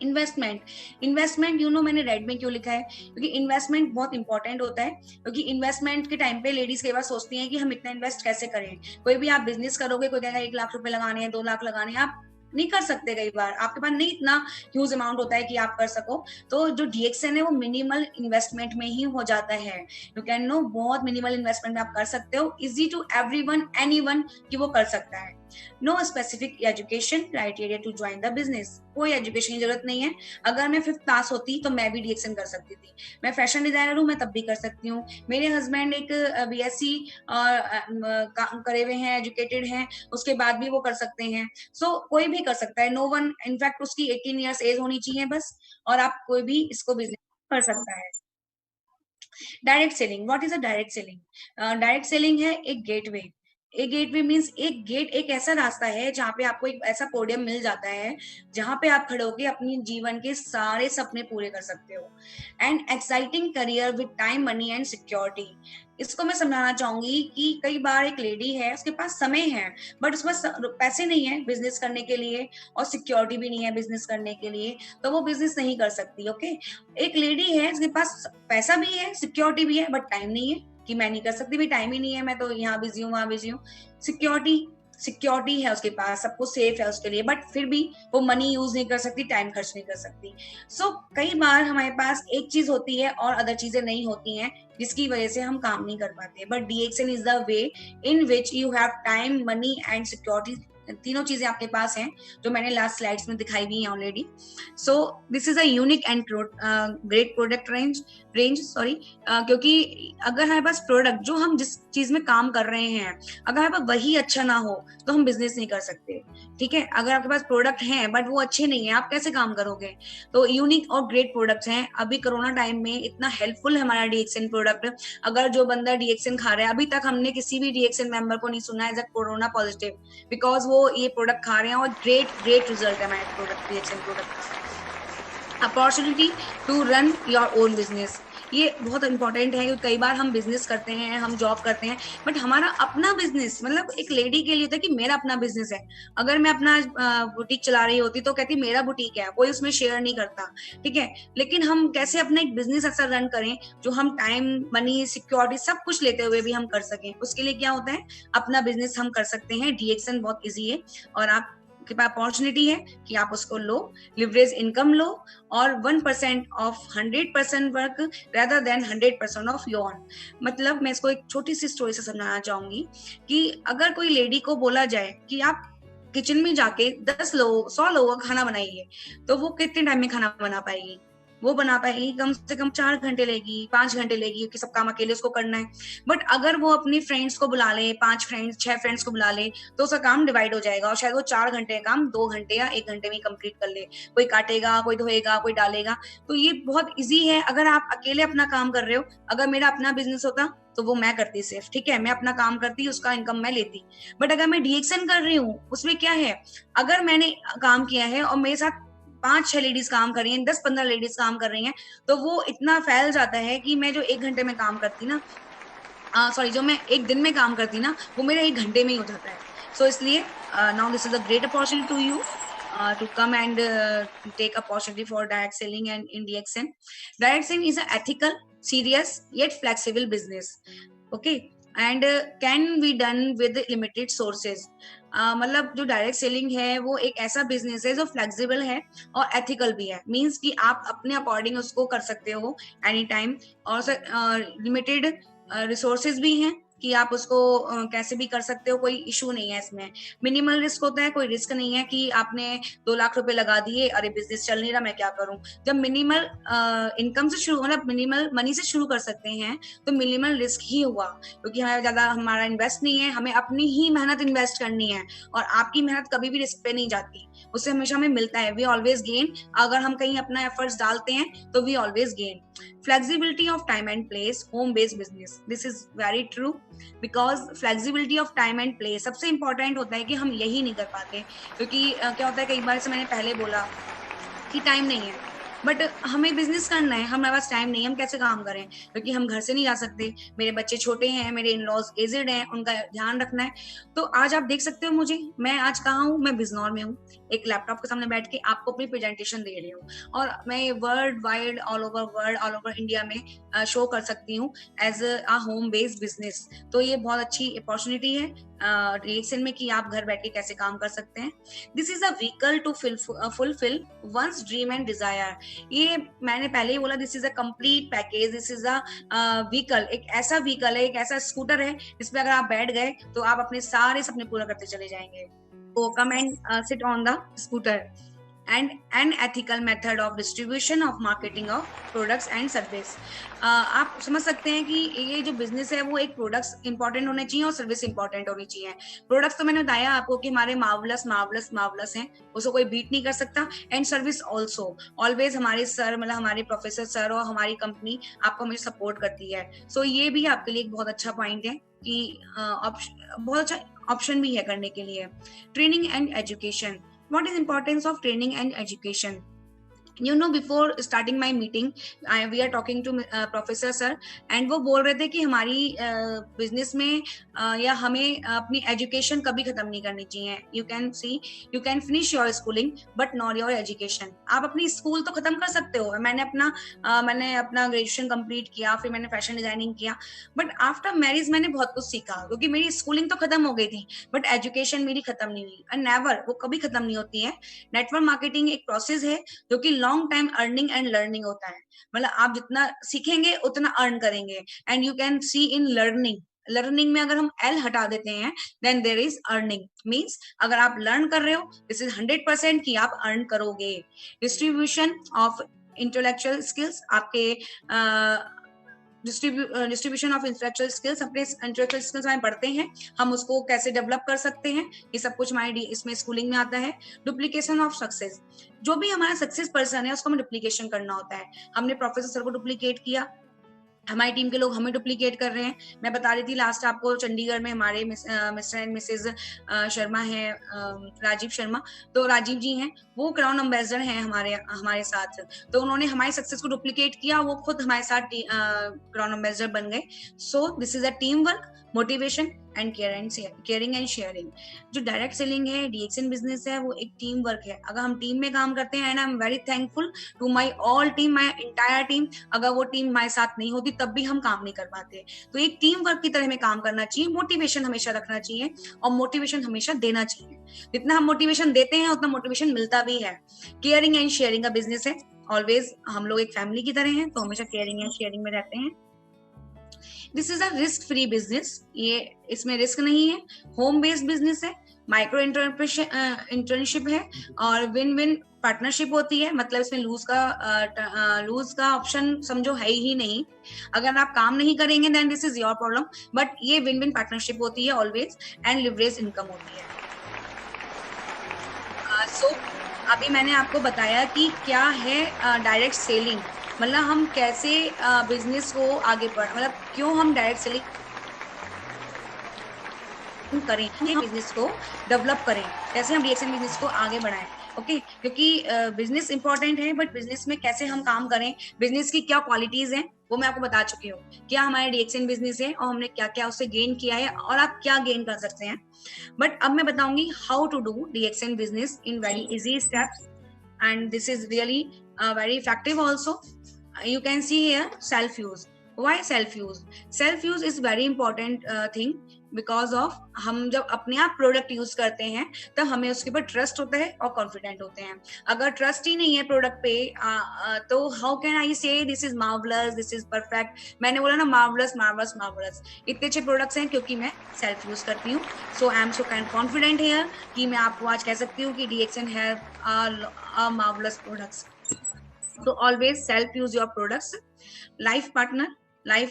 इन्वेस्टमेंट यू नो मैंने रेड में क्यों लिखा है, क्योंकि इन्वेस्टमेंट बहुत इंपॉर्टेंट होता है. क्योंकि इन्वेस्टमेंट के टाइम पे लेडीज कई बार सोचती हैं कि हम इतना इन्वेस्ट कैसे करें. कोई भी आप बिजनेस करोगे, कोई कहेगा 1 लाख रुपए लगाने हैं, 2 लाख लगाने हैं, आप नहीं कर सकते. कई बार आपके पास नहीं इतना ह्यूज अमाउंट होता है कि आप कर सको. तो जो डीएक्सएन है वो मिनिमल इन्वेस्टमेंट में ही हो जाता है. यू कैन नो बहुत मिनिमल इन्वेस्टमेंट में आप कर सकते हो. इजी टू एवरीवन, एनीवन कि वो कर सकता है. No specific education criteria to join the business. कोई एजुकेशन की जरूरत नहीं है. अगर मैं 5th पास होती तो मैं भी डीएक्सएन कर सकती थी. मैं फैशन डिजाइनर हूँ, मैं तब भी कर सकती हूँ. मेरे हस्बैंड एक बीएससी करे हुए हैं, एजुकेटेड हैं, उसके बाद भी वो कर सकते हैं. सो कोई भी कर सकता है. नो वन, इनफैक्ट उसकी 18 ईयर्स एज होनी चाहिए बस, और आप कोई भी इसको बिजनेस कर सकता है. Direct selling, what is a direct selling? Direct selling है एक गेटवे. एक गेटवे मीन्स एक गेट, एक ऐसा रास्ता है जहाँ पे आपको एक ऐसा पोडियम मिल जाता है जहाँ पे आप खड़े होकर अपनी जीवन के सारे सपने पूरे कर सकते हो. And exciting career with time, money and security. इसको मैं समझाना चाहूंगी कि कई बार एक लेडी है, उसके पास समय है बट उसके पास पैसे नहीं है बिजनेस करने के लिए, और सिक्योरिटी भी नहीं है बिजनेस करने के लिए, तो वो बिजनेस नहीं कर सकती. ओके, एक लेडी है उसके पास पैसा भी है, सिक्योरिटी भी है, बट टाइम नहीं है कि मैं नहीं कर सकती, भी टाइम ही नहीं है, मैं तो यहाँ बिजी हूँ, वहां बिजी हूँ. सिक्योरिटी है उसके पास, सब कुछ सेफ है उसके लिए, बट फिर भी वो मनी यूज नहीं कर सकती, टाइम खर्च नहीं कर सकती. सो कई बार हमारे पास एक चीज होती है और अदर चीजें नहीं होती हैं, जिसकी वजह से हम काम नहीं कर पाते. But DXN is the way in which you have time, money and security. तीनों चीजें आपके पास हैं जो मैंने लास्ट स्लाइड्स में दिखाई हुई हैं already. So this is a unique and great product range sorry, क्योंकि अगर हमारे पास प्रोडक्ट, जो हम जिस चीज में काम कर रहे हैं, अगर हमारे पास वही अच्छा ना हो तो हम बिजनेस नहीं कर सकते. ठीक है, अगर आपके पास प्रोडक्ट हैं बट वो अच्छे नहीं है, आप कैसे काम करोगे? तो यूनिक और ग्रेट प्रोडक्ट्स हैं. अभी कोरोना टाइम में इतना हेल्पफुल है हमारा डीएक्सएन प्रोडक्ट. अगर जो बंदा डीएक्सएन खा रहा है, अभी तक हमने किसी भी डीएक्सएन मेंबर को नहीं सुना as a corona positive, because वो ये प्रोडक्ट खा रहे हैं और ग्रेट रिजल्ट है हमारे product, DXN product. Opportunity to run your own business, ये बहुत इंपॉर्टेंट है. कई बार हम बिजनेस करते हैं, हम जॉब करते हैं, बट हमारा अपना बिजनेस, मतलब एक लेडी के लिए होता है कि मेरा अपना बिजनेस है. अगर मैं अपना बुटीक चला रही होती तो कहती मेरा बुटीक है, कोई उसमें शेयर नहीं करता. ठीक है, लेकिन हम कैसे अपना एक बिजनेस ऐसा रन करें जो हम टाइम, मनी, सिक्योरिटी सब कुछ लेते हुए भी हम कर सकें? उसके लिए क्या होता है, अपना बिजनेस हम कर सकते हैं. डीएक्सएन बहुत ईजी है और आप के पास अपॉर्चुनिटी है कि आप उसको लो, लिवरेज इनकम लो, और 1% of 100% work rather than 100% of your. मतलब मैं इसको एक छोटी सी स्टोरी से समझाना चाहूंगी कि अगर कोई लेडी को बोला जाए कि आप किचन में जाके 10 लोग 100 लोगों का खाना बनाइए, तो वो कितने टाइम में खाना बना पाएगी? वो बना पाएगी कम से कम 4 घंटे लेगी, 5 घंटे लेगी, क्योंकि सब काम अकेले उसको करना है. बट अगर वो अपनी फ्रेंड्स को बुला ले, 5 फ्रेंड्स 6 फ्रेंड्स को बुला ले, तो उसका काम डिवाइड हो जाएगा और शायद वो 4 घंटे का काम 2 घंटे या 1 घंटे में कंप्लीट कर ले. कोई काटेगा, कोई धोएगा, कोई डालेगा. तो ये बहुत इजी है अगर आप अकेले अपना काम कर रहे हो. अगर मेरा अपना बिजनेस होता तो वो मैं करती सिर्फ, ठीक है, मैं अपना काम करती, उसका इनकम मैं लेती. बट अगर मैं डीएक्सएन कर रही हूँ, उसमें क्या है, अगर मैंने काम किया है और मेरे साथ 5-6 लेडीज काम कर रही हैं, 10-15 लेडीज काम कर रही हैं, तो वो इतना फैल जाता है कि मैं जो 1 घंटे में काम करती ना, जो मैं 1 दिन में काम करती ना, वो मेरा 1 घंटे में ही हो जाता है. सो इसलिए now this is a great opportunity to you to come and take opportunity for direct selling and in DXN. Direct selling is an ethical, serious yet flexible business. Okay, and can be done with limited sources. मतलब जो direct selling है वो एक ऐसा business है जो flexible है और एथिकल भी है। मीन्स कि आप अपने अकॉर्डिंग उसको कर सकते हो एनी टाइम, और लिमिटेड रिसोर्सेज भी हैं कि आप उसको कैसे भी कर सकते हो, कोई इशू नहीं है इसमें। मिनिमल रिस्क होता है, कोई रिस्क नहीं है कि आपने 2 लाख रुपए लगा दिए, अरे बिजनेस चल नहीं रहा, मैं क्या करूं। जब मिनिमल इनकम से शुरू, मतलब मिनिमल मनी से शुरू कर सकते हैं तो मिनिमल रिस्क ही हुआ, क्योंकि हमें ज्यादा हमारा इन्वेस्ट नहीं है, हमें अपनी ही मेहनत इन्वेस्ट करनी है, और आपकी मेहनत कभी भी रिस्क पे नहीं जाती, उससे हमेशा हमें मिलता है। We always gain. अगर हम कहीं अपना एफर्ट्स डालते हैं तो we always gain. Flexibility of time and place, home based business, this is very true, because flexibility of time and place सबसे important होता है कि हम यही नहीं कर पाते, क्योंकि क्या होता है, कई बार से मैंने पहले बोला कि टाइम नहीं है, बट हमें बिजनेस करना है, हमारे पास टाइम नहीं है, हम कैसे काम करें, क्योंकि हम घर से नहीं जा सकते, मेरे बच्चे छोटे हैं, मेरे इन लॉज एजेड हैं, उनका ध्यान रखना है। तो आज आप देख सकते हो मुझे, मैं आज कहाँ हूँ, मैं बिजनौर में हूँ, एक लैपटॉप के सामने बैठ के आपको अपनी प्रेजेंटेशन दे रही हूँ, और मैं world wide, all over India में शो कर सकती हूँ as a home based business. तो ये बहुत अच्छी अपॉर्चुनिटी है रिएक्शन में कि आप घर बैठ के कैसे काम कर सकते हैं। This is a vehicle to fulfil ones dream and desire. ये मैंने पहले ही बोला, this is a complete package, this is a vehicle, एक ऐसा व्हीकल है, एक ऐसा स्कूटर है जिसपे अगर आप बैठ गए तो आप अपने सारे सपने पूरा करते चले जाएंगे। तो come and sit on the scooter. and an ethical method of distribution of marketing of products and service। आप समझ सकते हैं कि ये जो बिजनेस है वो एक प्रोडक्ट्स इंपॉर्टेंट होने चाहिए और सर्विस इंपॉर्टेंट होनी चाहिए। प्रोडक्ट्स तो मैंने बताया आपको कि हमारे मार्वलस मार्वलस मार्वलस हैं, उसको कोई बीट नहीं कर सकता। एंड सर्विस ऑल्सो ऑलवेज हमारे सर, मतलब हमारे प्रोफेसर सर और हमारी कंपनी आपको हमेशा सपोर्ट करती है। सो ये भी आपके लिए एक बहुत अच्छा पॉइंट है कि बहुत अच्छा ऑप्शन भी है करने के लिए। Training and education. What is importance of training and education? You know, before starting my meeting, we are talking to professor sir, and वो बोल रहे थे कि हमारी बिजनेस में या हमें अपनी एजुकेशन कभी खत्म नहीं करनी चाहिए। You can finish your schooling but not your education. आप अपनी स्कूल तो खत्म कर सकते हो, मैंने अपना ग्रेजुएशन कंप्लीट किया, फिर मैंने फैशन डिजाइनिंग किया, बट आफ्टर मैरिज मैंने बहुत कुछ सीखा, क्योंकि मेरी स्कूलिंग तो खत्म हो गई थी बट एजुकेशन मेरी खत्म नहीं हुई, एंड नेवर, वो कभी खत्म नहीं होती है। नेटवर्क मार्केटिंग एक प्रोसेस है जो कि long time earning and learning होता है, मतलब आप जितना सीखेंगे उतना अर्न करेंगे। And you can see in learning में अगर हम एल हटा देते हैं then there is earning. Means अगर आप लर्न कर रहे हो, दिस इज 100% कि आप अर्न करोगे। डिस्ट्रीब्यूशन ऑफ इंटेलेक्चुअल स्किल्स, आपके डिस्ट्रीब्यूशन ऑफ इंटेलेक्चुअल स्किल्स, अपने इंटेलेक्चुअल स्किल्स में पढ़ते हैं, हम उसको कैसे डेवलप कर सकते हैं, ये सब कुछ हमारे इसमें स्कूलिंग में आता है। डुप्लीकेशन ऑफ सक्सेस, जो भी हमारा सक्सेस पर्सन है उसको हमें डुप्लीकेशन करना होता है। हमने प्रोफेसर सर को डुप्लीकेट किया, हमारी टीम के लोग हमें डुप्लीकेट कर रहे हैं। मैं बता रही थी लास्ट आपको, चंडीगढ़ में हमारे मिस्टर एंड मिसेज शर्मा है, राजीव शर्मा, तो राजीव जी हैं, वो क्राउन एम्बेसडर हैं हमारे साथ, तो उन्होंने हमारी सक्सेस को डुप्लीकेट किया, वो खुद हमारे साथ क्राउन एम्बेसडर बन गए। So this is a team work, motivation and caring and sharing. जो डायरेक्ट सेलिंग है, डीएक्सएन बिजनेस है, वो एक टीम वर्क है। अगर हम टीम में काम करते हैं, and I am very thankful to my all team, my entire team, अगर वो टीम हमारे साथ नहीं होती तब भी हम काम नहीं कर पाते। तो एक टीम वर्क की तरह हमें काम करना चाहिए, मोटिवेशन हमेशा रखना चाहिए और मोटिवेशन हमेशा देना चाहिए। जितना हम मोटिवेशन देते हैं उतना मोटिवेशन मिलता भी है। केयरिंग एंड शेयरिंग का बिजनेस है, ऑलवेज हम लोग एक फैमिली की तरह हैं, तो हमेशा केयरिंग एंड शेयरिंग में रहते हैं। This is a risk free business, ये इसमें रिस्क नहीं है, होम बेस्ड बिजनेस है, माइक्रो इंटर्नशिप है और विन विन पार्टनरशिप होती है। मतलब इसमें लूज का ऑप्शन समझो है ही नहीं। अगर आप काम नहीं करेंगे then this is your problem, but ये विन विन पार्टनरशिप होती है ऑलवेज, एंड लिवरेज इनकम होती है। सो अभी मैंने आपको बताया कि क्या है डायरेक्ट सेलिंग, मतलब हम कैसे बिजनेस को आगे बढ़, मतलब क्यों हम डायरेक्ट सेलिंग करें, बिजनेस को डेवलप करें, कैसे हम डीएक्सएन बिजनेस को आगे बढ़ाएं। ओके, क्योंकि बिजनेस इंपॉर्टेंट है, बट बिजनेस में कैसे हम काम करें, बिजनेस की क्या क्वालिटीज हैं वो मैं आपको बता चुकी हूँ। क्या हमारे डीएक्सएन बिजनेस है और हमने क्या क्या उससे गेन किया है और आप क्या गेन कर सकते हैं। बट अब मैं बताऊंगी how to do DXN business in very easy steps, and this is really very effective also. You can see here self use, Why self use? Self use is very important thing because of हम जब अपने आप product use करते हैं तब हमें उसके ऊपर ट्रस्ट होता है और कॉन्फिडेंट होते हैं. अगर ट्रस्ट ही नहीं है प्रोडक्ट पे तो हाउ कैन आई से this is marvellous, this is perfect. मैंने बोला ना मार्वलस मार्वलस मार्वलस, इतने अच्छे प्रोडक्ट्स हैं क्योंकि मैं सेल्फ यूज करती हूँ. So I am so can confident here कि मैं आपको आज कह सकती हूँ कि DXN have marvellous products. So always self use your products. Life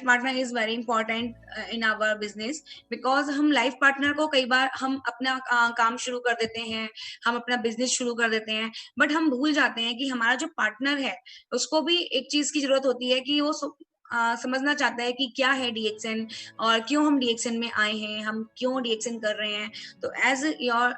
partner is very important in our business because हम life partner को कई बार हम अपना काम शुरू कर देते हैं, हम अपना बिजनेस शुरू कर देते हैं, बट हम भूल जाते हैं कि हमारा जो पार्टनर है उसको भी एक चीज की जरूरत होती है कि वो समझना चाहता है कि क्या है DXN और क्यों हम DXN में आए हैं, हम क्यों DXN कर रहे हैं. तो as your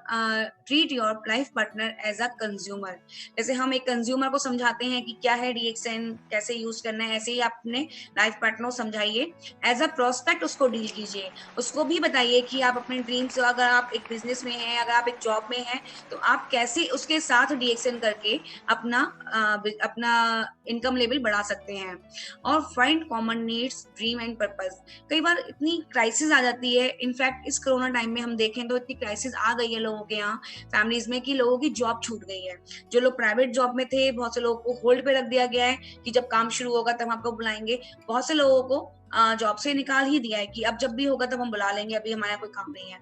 treat your life partner as a consumer. जैसे हम एक कंज्यूमर को समझाते हैं कि क्या है DXN, कैसे यूज करना है, ऐसे ही आप अपने लाइफ पार्टनर को समझाइए. एज अ प्रोस्पेक्ट उसको डील कीजिए, उसको भी बताइए कि आप अपने ड्रीम्स, अगर आप एक बिजनेस में हैं, अगर आप एक जॉब में हैं, तो आप कैसे उसके साथ DXN करके अपना इनकम लेवल बढ़ा सकते हैं. और find common needs, dream and purpose. कई बार इतनी क्राइसिस आ जाती है, इनफैक्ट इस कोरोना टाइम में हम देखें तो इतनी क्राइसिस आ गई है लोगों के यहाँ फैमिलीज में कि लोगों की जॉब छूट गई है. जो लोग प्राइवेट जॉब में थे, बहुत से लोगों को होल्ड पे रख दिया गया है कि जब काम शुरू होगा तब आपको बुलाएंगे. बहुत से लोगों को जॉब से निकाल ही दिया है कि अब जब भी होगा तब हम बुला लेंगे, अभी हमारा कोई काम नहीं है.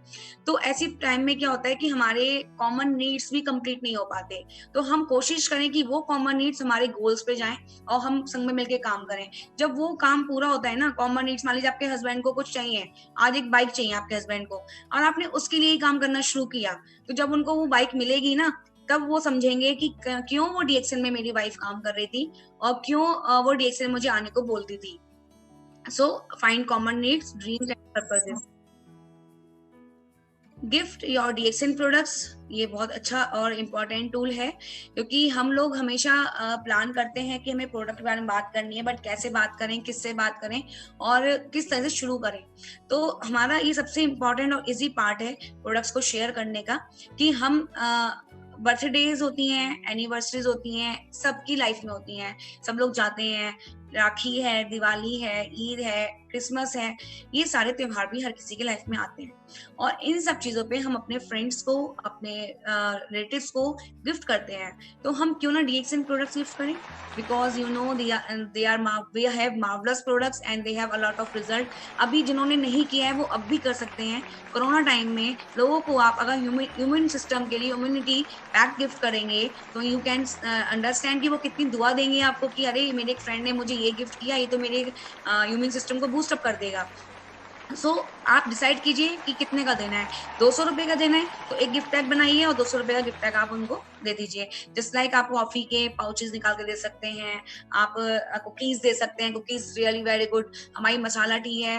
तो ऐसी टाइम में क्या होता है कि हमारे कॉमन नीड्स भी कंप्लीट नहीं हो पाते. तो हम कोशिश करें कि वो कॉमन नीड्स हमारे गोल्स पे जाएं और हम संग में मिलकर काम करें. जब वो काम पूरा होता है ना, कॉमन नीड्स, मान लीजिए आपके हस्बैंड को कुछ चाहिए, आज एक बाइक चाहिए आपके हस्बैंड को, और आपने उसके लिए ही काम करना शुरू किया, तो जब उनको वो बाइक मिलेगी ना, तब वो समझेंगे कि क्यों वो DXN में मेरी वाइफ काम कर रही थी और क्यों वो DXN मुझे आने को बोलती थी. So find common needs, dreams and purposes. Gift your DXN products. ये बहुत अच्छा और इम्पोर्टेंट टूल है क्योंकि हम लोग हमेशा प्लान करते हैं कि हमें प्रोडक्ट के बारे में बात करनी है, बट कैसे बात करें, किससे बात करें और किस तरह से शुरू करें. तो हमारा ये सबसे इम्पोर्टेंट और इजी पार्ट है प्रोडक्ट्स को शेयर करने का कि हम बर्थडेज होती हैं, एनिवर्सरीज होती हैं, सबकी लाइफ में होती हैं, सब लोग जाते हैं. राखी है, दिवाली है, ईद है, क्रिसमस है, ये सारे त्योहार भी हर किसी की लाइफ में आते हैं. और इन सब चीजों पे हम अपने फ्रेंड्स को, अपने रिलेटिव्स को गिफ्ट करते हैं. तो हम क्यों ना DXN प्रोडक्ट्स गिफ्ट करें, because you know we have marvelous products and they have a lot of result. अभी जिन्होंने नहीं किया है वो अब भी कर सकते हैं. कोरोना टाइम में लोगों को आप अगर ह्यूमन सिस्टम के लिए इम्यूनिटी पैक गिफ्ट करेंगे तो यू कैन अंडरस्टैंड कि वो कितनी दुआ देंगे आपको कि अरे मेरे एक फ्रेंड ने मुझे ये गिफ्ट किया, ये तो मेरे इम्यून सिस्टम को बूस्ट अप कर देगा. सो आप डिसाइड कीजिए कि कितने का देना है. 200 रुपए का देना है तो एक गिफ्ट पैक बनाइए और 200 रुपए का गिफ्ट पैक आप उनको दे दीजिए. जस्ट लाइक आप कॉफी के पाउचेस निकाल के दे सकते हैं, आप कुकीज दे सकते हैं. Cookies really very good. हमारी मसाला टी है,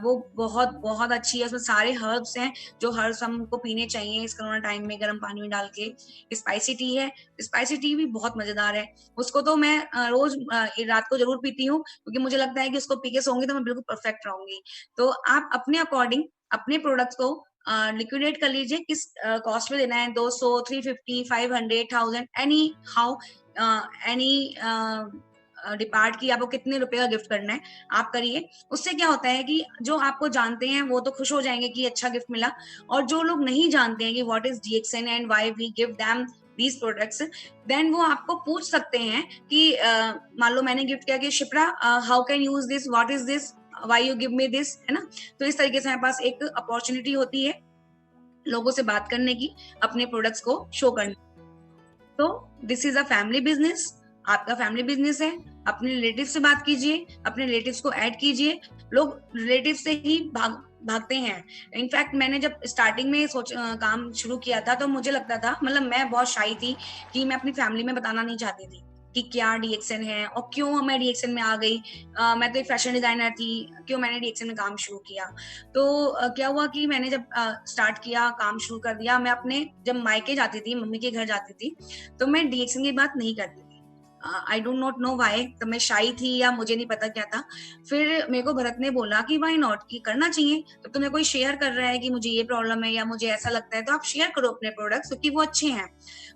वो बहुत बहुत अच्छी है. उसमें सारे हर्ब्स हैं जो हर्ब्स हमको पीने चाहिए इस कोरोना टाइम में गर्म पानी में डाल के. स्पाइसी टी है, स्पाइसी टी भी बहुत मजेदार है. उसको तो मैं रोज रात को जरूर पीती हूँ क्योंकि मुझे लगता है कि उसको पी के सोऊंगी तो मैं बिल्कुल परफेक्ट रहूंगी. तो आप अपने अकॉर्डिंग अपने प्रोडक्ट्स को लिक्विडेट कर लीजिए, किस कॉस्ट में देना है, 200, 350, 500, 1000, एनी हाउ, एनी डिपार्ट की आपको कितने रुपए का गिफ्ट करना है आप करिए. उससे क्या होता है कि जो आपको जानते हैं वो तो खुश हो जाएंगे कि अच्छा गिफ्ट मिला, और जो लोग नहीं जानते हैं कि what is DXN and why we give them these products, then वो आपको पूछ सकते हैं कि मान लो मैंने गिफ्ट किया कि Shipra how can use this, what is this, why you give me this, है ना. तो इस तरीके से हमारे पास एक अपॉर्चुनिटी होती है लोगों से बात करने की, अपने प्रोडक्ट्स को शो करने. तो this is a family business. आपका फैमिली बिजनेस है, अपने रिलेटिव से बात कीजिए, अपने रिलेटिव्स को ऐड कीजिए. लोग रिलेटिव से ही भागते हैं. इनफैक्ट मैंने जब स्टार्टिंग में काम शुरू किया था तो मुझे लगता था, मतलब मैं बहुत शाई थी कि मैं अपनी फैमिली में बताना नहीं चाहती थी कि क्या DXN है और क्यों मैं DXN में आ गई. मैं तो एक फैशन डिजाइनर थी, क्यों मैंने DXN में काम शुरू किया. तो क्या हुआ कि मैंने जब स्टार्ट किया, काम शुरू कर दिया, मैं अपने जब मायके जाती थी, मम्मी के घर जाती थी, तो मैं DXN की बात नहीं करती थी. I don't not know why, तो मैं शाई थी या मुझे नहीं पता क्या था। फिर मेरे को भरत ने बोला कि व्हाई नॉट, कि करना चाहिए, तो तुम्हें कोई शेयर कर रहा है कि मुझे ये प्रॉब्लम है या मुझे ऐसा लगता है, तो आप शेयर करो अपने प्रोडक्ट्स क्योंकि वो अच्छे हैं।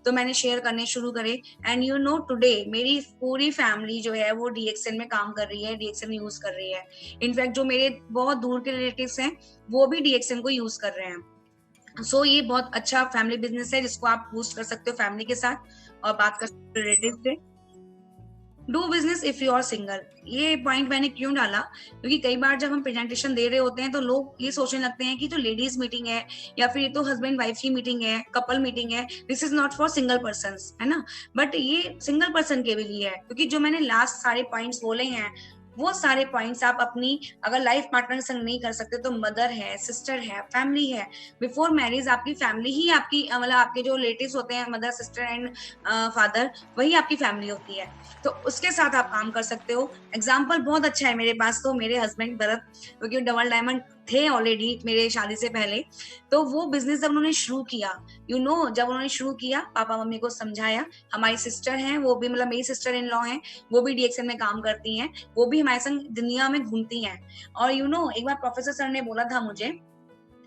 तो मैंने शेयर करने शुरू करे, एंड यू नो टुडे मेरी पूरी फैमिली जो है वो डीएक्सएन में काम कर रही है, डीएक्सएन यूज कर रही है। इनफैक्ट जो मेरे बहुत दूर के रिलेटिव्स हैं वो भी डीएक्सएन को यूज कर रहे हैं। सो ये बहुत अच्छा फैमिली बिजनेस है जिसको आप बूस्ट कर सकते हो फैमिली के साथ और बात कर सकते हो रिलेटिव से। Do business if you are single, ये पॉइंट मैंने क्यों डाला क्योंकि कई बार जब हम प्रेजेंटेशन दे रहे होते हैं तो लोग ये सोचने लगते हैं कि तो लेडीज मीटिंग है या फिर ये तो हस्बैंड वाइफ की मीटिंग है, कपल मीटिंग है, this is not for single person, है ना। बट ये सिंगल पर्सन के भी लिए है क्योंकि जो मैंने लास्ट सारे पॉइंट्स बोले हैं वो सारे पॉइंट्स आप अपनी अगर लाइफ पार्टनर के संग नहीं कर सकते तो मदर है, सिस्टर है, फैमिली है। बिफोर मैरिज आपकी फैमिली ही आपकी मतलब आपके जो रिलेटिव्स होते हैं मदर, सिस्टर एंड फादर, वही आपकी फैमिली होती है। तो उसके साथ आप काम कर सकते हो। एग्जाम्पल बहुत अच्छा है मेरे पास, तो मेरे हस्बैंड भरत, क्योंकि डबल डायमंड थे ऑलरेडी मेरे शादी से पहले। तो वो बिजनेस जब उन्होंने शुरू किया, जब उन्होंने शुरू किया, पापा मम्मी को समझाया, हमारी सिस्टर हैं वो भी, मतलब मेरी सिस्टर इन लॉ हैं, वो भी डीएक्सएन में काम करती हैं, वो भी हमारे संग दुनिया में घूमती हैं। और एक बार प्रोफेसर सर ने बोला था मुझे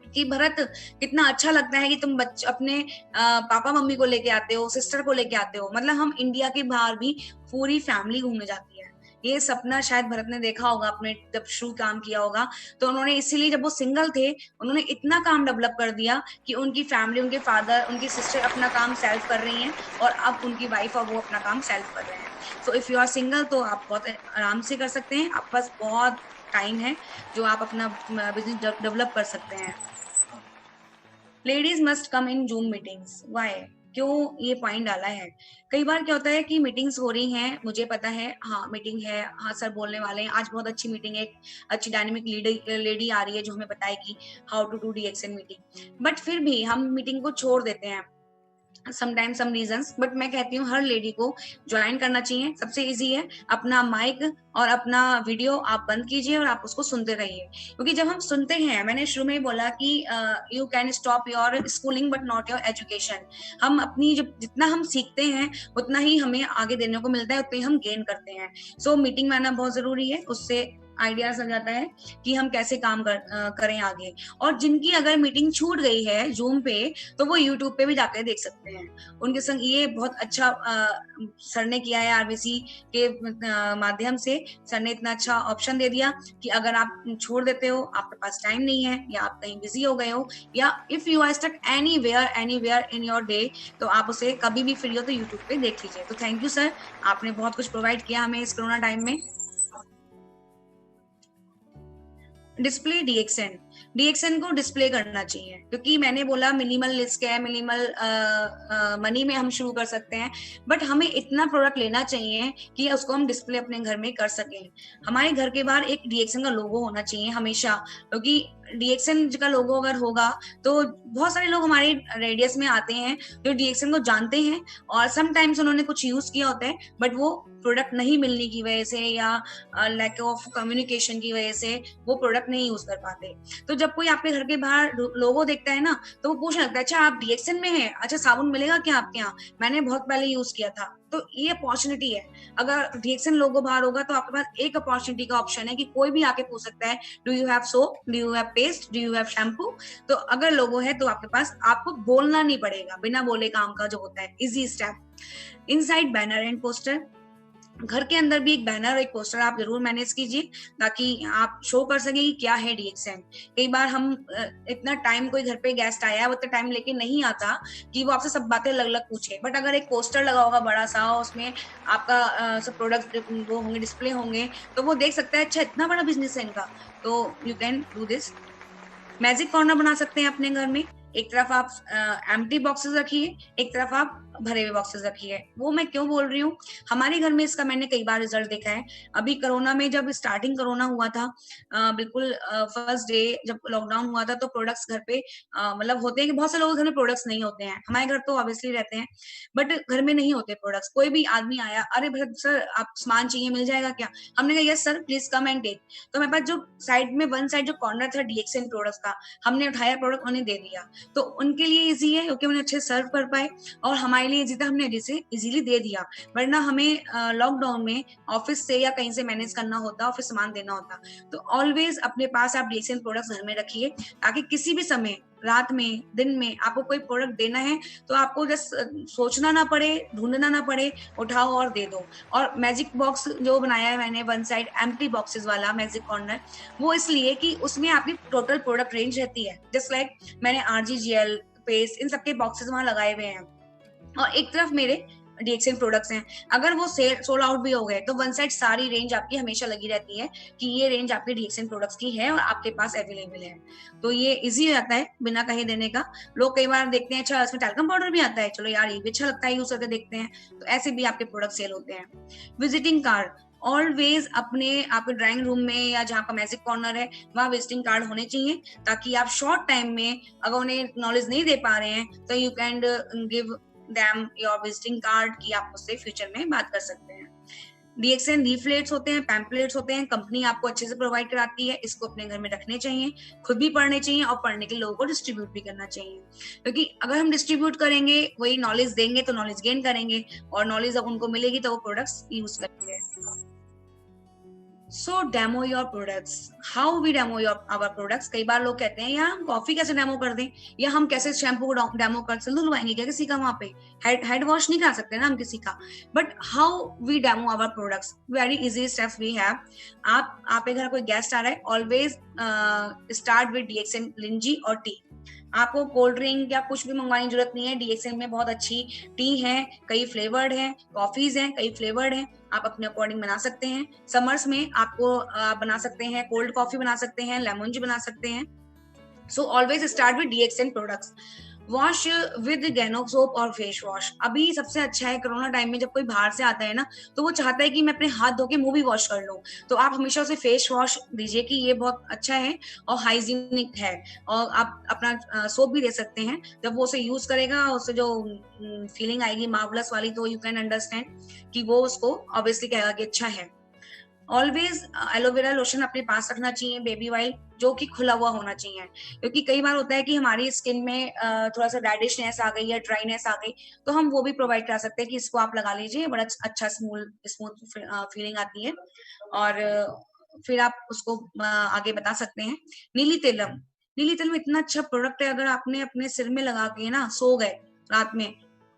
कि भरत कितना अच्छा लगता है कि तुम अपने पापा मम्मी को लेके आते हो, सिस्टर को लेके आते हो, मतलब हम इंडिया के बाहर भी पूरी फैमिली घूमने जाती है। ये सपना शायद भरत ने देखा होगा अपने जब शुरू काम किया होगा। तो उन्होंने इसीलिए जब वो सिंगल थे उन्होंने इतना काम डेवलप कर दिया कि उनकी फैमिली, उनके फादर, उनकी सिस्टर अपना काम सेल्फ कर रही हैं और अब उनकी वाइफ और वो अपना काम सेल्फ कर रहे हैं। So if you are single तो आप बहुत आराम से कर सकते हैं, आपके पास बहुत टाइम है जो आप अपना बिजनेस डेवलप कर सकते हैं। Ladies must come in zoom meetings, why, क्यों ये पॉइंट डाला है। कई बार क्या होता है कि मीटिंग्स हो रही हैं, मुझे पता है, हाँ मीटिंग है, हाँ सर बोलने वाले हैं, आज बहुत अच्छी मीटिंग है, एक अच्छी डायनेमिक लेडी आ रही है जो हमें बताएगी how to do DXN meeting, but फिर भी हम मीटिंग को छोड़ देते हैं समटाइम्स सम रीजंस। बट मैं कहती हूँ हर लेडी को ज्वाइन करना चाहिए। सबसे इजी है, अपना माइक और अपना वीडियो आप बंद कीजिए और आप उसको सुनते रहिए, क्योंकि जब हम सुनते हैं, मैंने शुरू में ही बोला कि you can stop your schooling but not your education. हम अपनी जितना हम सीखते हैं उतना ही हमें आगे देने को मिलता है, उतना ही हम गेन करते हैं। सो मीटिंग में आना बहुत जरूरी है, उससे आइडिया लग जाता है कि हम कैसे काम करें आगे। और जिनकी अगर मीटिंग छूट गई है जूम पे तो वो यूट्यूब पे भी जाकर देख सकते हैं। उनके संग ये बहुत अच्छा सर ने किया है, आरबीसी के माध्यम से सर ने इतना अच्छा ऑप्शन दे दिया कि अगर आप छोड़ देते हो, आपके पास टाइम नहीं है या आप कहीं बिजी हो गए हो या if you are stuck anywhere in your day, तो आप उसे कभी भी फ्री हो तो यूट्यूब पे देख लीजिए। तो थैंक यू सर, आपने बहुत कुछ प्रोवाइड किया हमें इस कोरोना टाइम में। डिस्प्ले डीएक्सएन को डिस्प्ले करना चाहिए, क्योंकि मैंने बोला मिनिमल रिस्क है, मिनिमल मनी में हम शुरू कर सकते हैं, बट हमें इतना प्रोडक्ट लेना चाहिए कि उसको हम डिस्प्ले अपने घर में कर सकें। हमारे घर के बाहर एक डीएक्सएन का लोगो होना चाहिए हमेशा, क्योंकि डीएक्सएन का लोगो अगर होगा तो बहुत सारे लोग हमारे रेडियस में आते हैं जो डीएक्सएन को जानते हैं और समटाइम्स उन्होंने कुछ यूज किया होता है बट वो प्रोडक्ट नहीं मिलने की वजह से या लैक ऑफ कम्युनिकेशन की वजह से वो प्रोडक्ट नहीं यूज कर पाते। तो जब कोई आपके घर के बाहर लोगो देखता है ना तो वो पूछने लगता है, अच्छा आप डीएक्सएन में हैं, अच्छा साबुन मिलेगा क्या आपके यहाँ, मैंने बहुत पहले यूज किया था। तो ये अपॉर्चुनिटी है, अगर डीएक्सएन लोगो बाहर होगा तो आपके पास एक अपॉर्चुनिटी का ऑप्शन है कि कोई भी आके पूछ सकता है, do you have soap, do you have paste, do you have shampoo. तो अगर लोगो है तो आपके पास, आपको बोलना नहीं पड़ेगा, बिना बोले काम का जो होता है, easy step. Inside banner and poster, घर के अंदर भी एक बैनर और एक पोस्टर आप जरूर मैनेज कीजिए ताकि आप शो कर सके कि क्या है डीएक्सएन। कई बार हम इतना टाइम, कोई घर पे गेस्ट आया है वो इतना टाइम लेके नहीं आता कि वो आपसे सब बातें अलग अलग पूछे, बट अगर एक पोस्टर लगा होगा बड़ा सा, उसमें आपका सब प्रोडक्ट वो होंगे, डिस्प्ले होंगे, तो वो देख सकता है अच्छा इतना बड़ा बिजनेस है इनका, तो you can do this. Magic corner बना सकते हैं अपने घर में, एक तरफ आप एम्प्टी बॉक्सेस रखिए, एक तरफ आप भरे हुए बॉक्सेस रखिए। वो मैं क्यों बोल रही हूँ, हमारे घर में इसका मैंने कई बार रिजल्ट देखा है। अभी कोरोना में जब स्टार्टिंग कोरोना हुआ था, बिल्कुल फर्स्ट डे जब लॉकडाउन हुआ था, तो प्रोडक्ट्स घर पे मतलब होते हैं कि बहुत से लोगों के घर में प्रोडक्ट्स नहीं होते हैं, हमारे घर तो ऑब्वियसली रहते हैं बट घर में नहीं होते प्रोडक्ट्स। कोई भी आदमी आया, अरे भरत सर आप सामान चाहिए, मिल जाएगा क्या, हमने कहा yes sir please come and take. तो मेरे पास जो साइड में वन साइड जो कॉर्नर था डीएक्सएन प्रोडक्ट्स का, हमने उठाया प्रोडक्ट उन्हें दे दिया, तो उनके लिए इजी है क्योंकि उन्हें अच्छे सर्व कर पाए और हमारे हमारे लिए इजी था, हमने इसे इजीली दे दिया, वरना हमें लॉकडाउन में ऑफिस से या कहीं से मैनेज करना होता और फिर सामान देना होता। तो ऑलवेज अपने पास आप DXN प्रोडक्ट्स घर में रखिए, ताकि किसी भी समय, रात में, दिन में आपको कोई प्रोडक्ट देना है तो आपको जस्ट सोचना ना पड़े, ढूंढना ना पड़े, उठाओ और दे दो। और मैजिक बॉक्स जो बनाया है मैंने, वन साइड एम्प्टी बॉक्सेस वाला मैजिक कॉर्नर, वो इसलिए कि उसमें आपकी टोटल प्रोडक्ट रेंज रहती है। जस्ट लाइक मैंने RGGL, पेस्ट, इन सबके बॉक्सेस वहां लगाए हुए हैं, और एक तरफ मेरे DXN प्रोडक्ट्स हैं। अगर वो सोल्ड आउट भी हो गए तो वन साइड सारी रेंज आपकी हमेशा लगी रहती है कि ये रेंज आपके DXN प्रोडक्ट्स की है और आपके पास अवेलेबल है। तो ये इजी हो जाता है बिना कहीं देने का। लोग कई बार देखते हैं अच्छा इसमें टैल्कम पाउडर भी आता है, चलो यार ये भी अच्छा लगता है यूज करके देखते हैं, तो ऐसे भी आपके प्रोडक्ट सेल होते हैं। विजिटिंग कार्ड ऑलवेज आपके ड्राइंग रूम में या जहाँ का मैजिक कॉर्नर है वहाँ विजिटिंग कार्ड होने चाहिए, ताकि आप शॉर्ट टाइम में अगर उन्हें नॉलेज नहीं दे पा रहे हैं तो you can give them your visiting card कि आप उससे फ्यूचर में बात कर सकते हैं। DXN लीफलेट्स होते हैं, पैम्पलेट्स होते हैं, कंपनी आपको अच्छे से प्रोवाइड कराती है, इसको अपने घर में रखने चाहिए, खुद भी पढ़ने चाहिए और पढ़ने के लोगों को डिस्ट्रीब्यूट भी करना चाहिए, क्योंकि अगर हम डिस्ट्रीब्यूट करेंगे, वही नॉलेज देंगे तो नॉलेज गेन करेंगे, और नॉलेज जब उनको मिलेगी तो वो प्रोडक्ट्स यूज करेंगे। So demo your products. How we demo our products? कई बार लोग कहते हैं यार हम कॉफी कैसे डेमो कर दें, या हम कैसे शैम्पू डेमो कर धुलवाएंगे क्या किसी का, वहां पे हेड वॉश नहीं करा सकते ना हम किसी का। But how we demo our products, very easy steps we have. आप घर कोई गेस्ट आ रहा है, always start with DXN Lingzhi और टी। आपको कोल्ड ड्रिंक या कुछ भी मंगवाने की जरूरत नहीं है, DXN में बहुत अच्छी टी है, कई फ्लेवर्ड है, कॉफीज हैं, कई फ्लेवर्ड हैं, आप अपने अकॉर्डिंग बना सकते हैं। समर्स में आपको बना सकते हैं, कोल्ड कॉफी बना सकते हैं, लेमन जी बना सकते हैं। So always start with DXN products. Wash with गैनो soap और फेस वॉश अभी सबसे अच्छा है। कोरोना टाइम में जब कोई बाहर से आता है ना, तो वो चाहता है कि मैं अपने हाथ धो के मुंह भी वॉश कर लूं, तो आप हमेशा उसे फेस वॉश दीजिए कि ये बहुत अच्छा है और हाइजीनिक है। और आप अपना सोप भी दे सकते हैं, जब वो उसे यूज करेगा उससे जो फीलिंग आएगी मार्वलस वाली, तो यू कैन अंडरस्टैंड कि वो उसको ऑब्वियसली कहेगा कि अच्छा है। ऑलवेज एलोवेरा लोशन अपने पास रखना चाहिए, बेबी ऑयल, जो कि खुला हुआ होना चाहिए, क्योंकि कई बार होता है कि हमारी स्किन में थोड़ा सा रेडिशनेस आ गई या ड्राइनेस आ गई, तो हम वो भी प्रोवाइड करा सकते हैं कि इसको आप लगा लीजिए, बड़ा अच्छा स्मूथ फीलिंग आती है, और फिर आप उसको आगे बता सकते हैं। नीली तेलम इतना अच्छा प्रोडक्ट है, अगर आपने अपने सिर में लगा के ना सो गए रात में,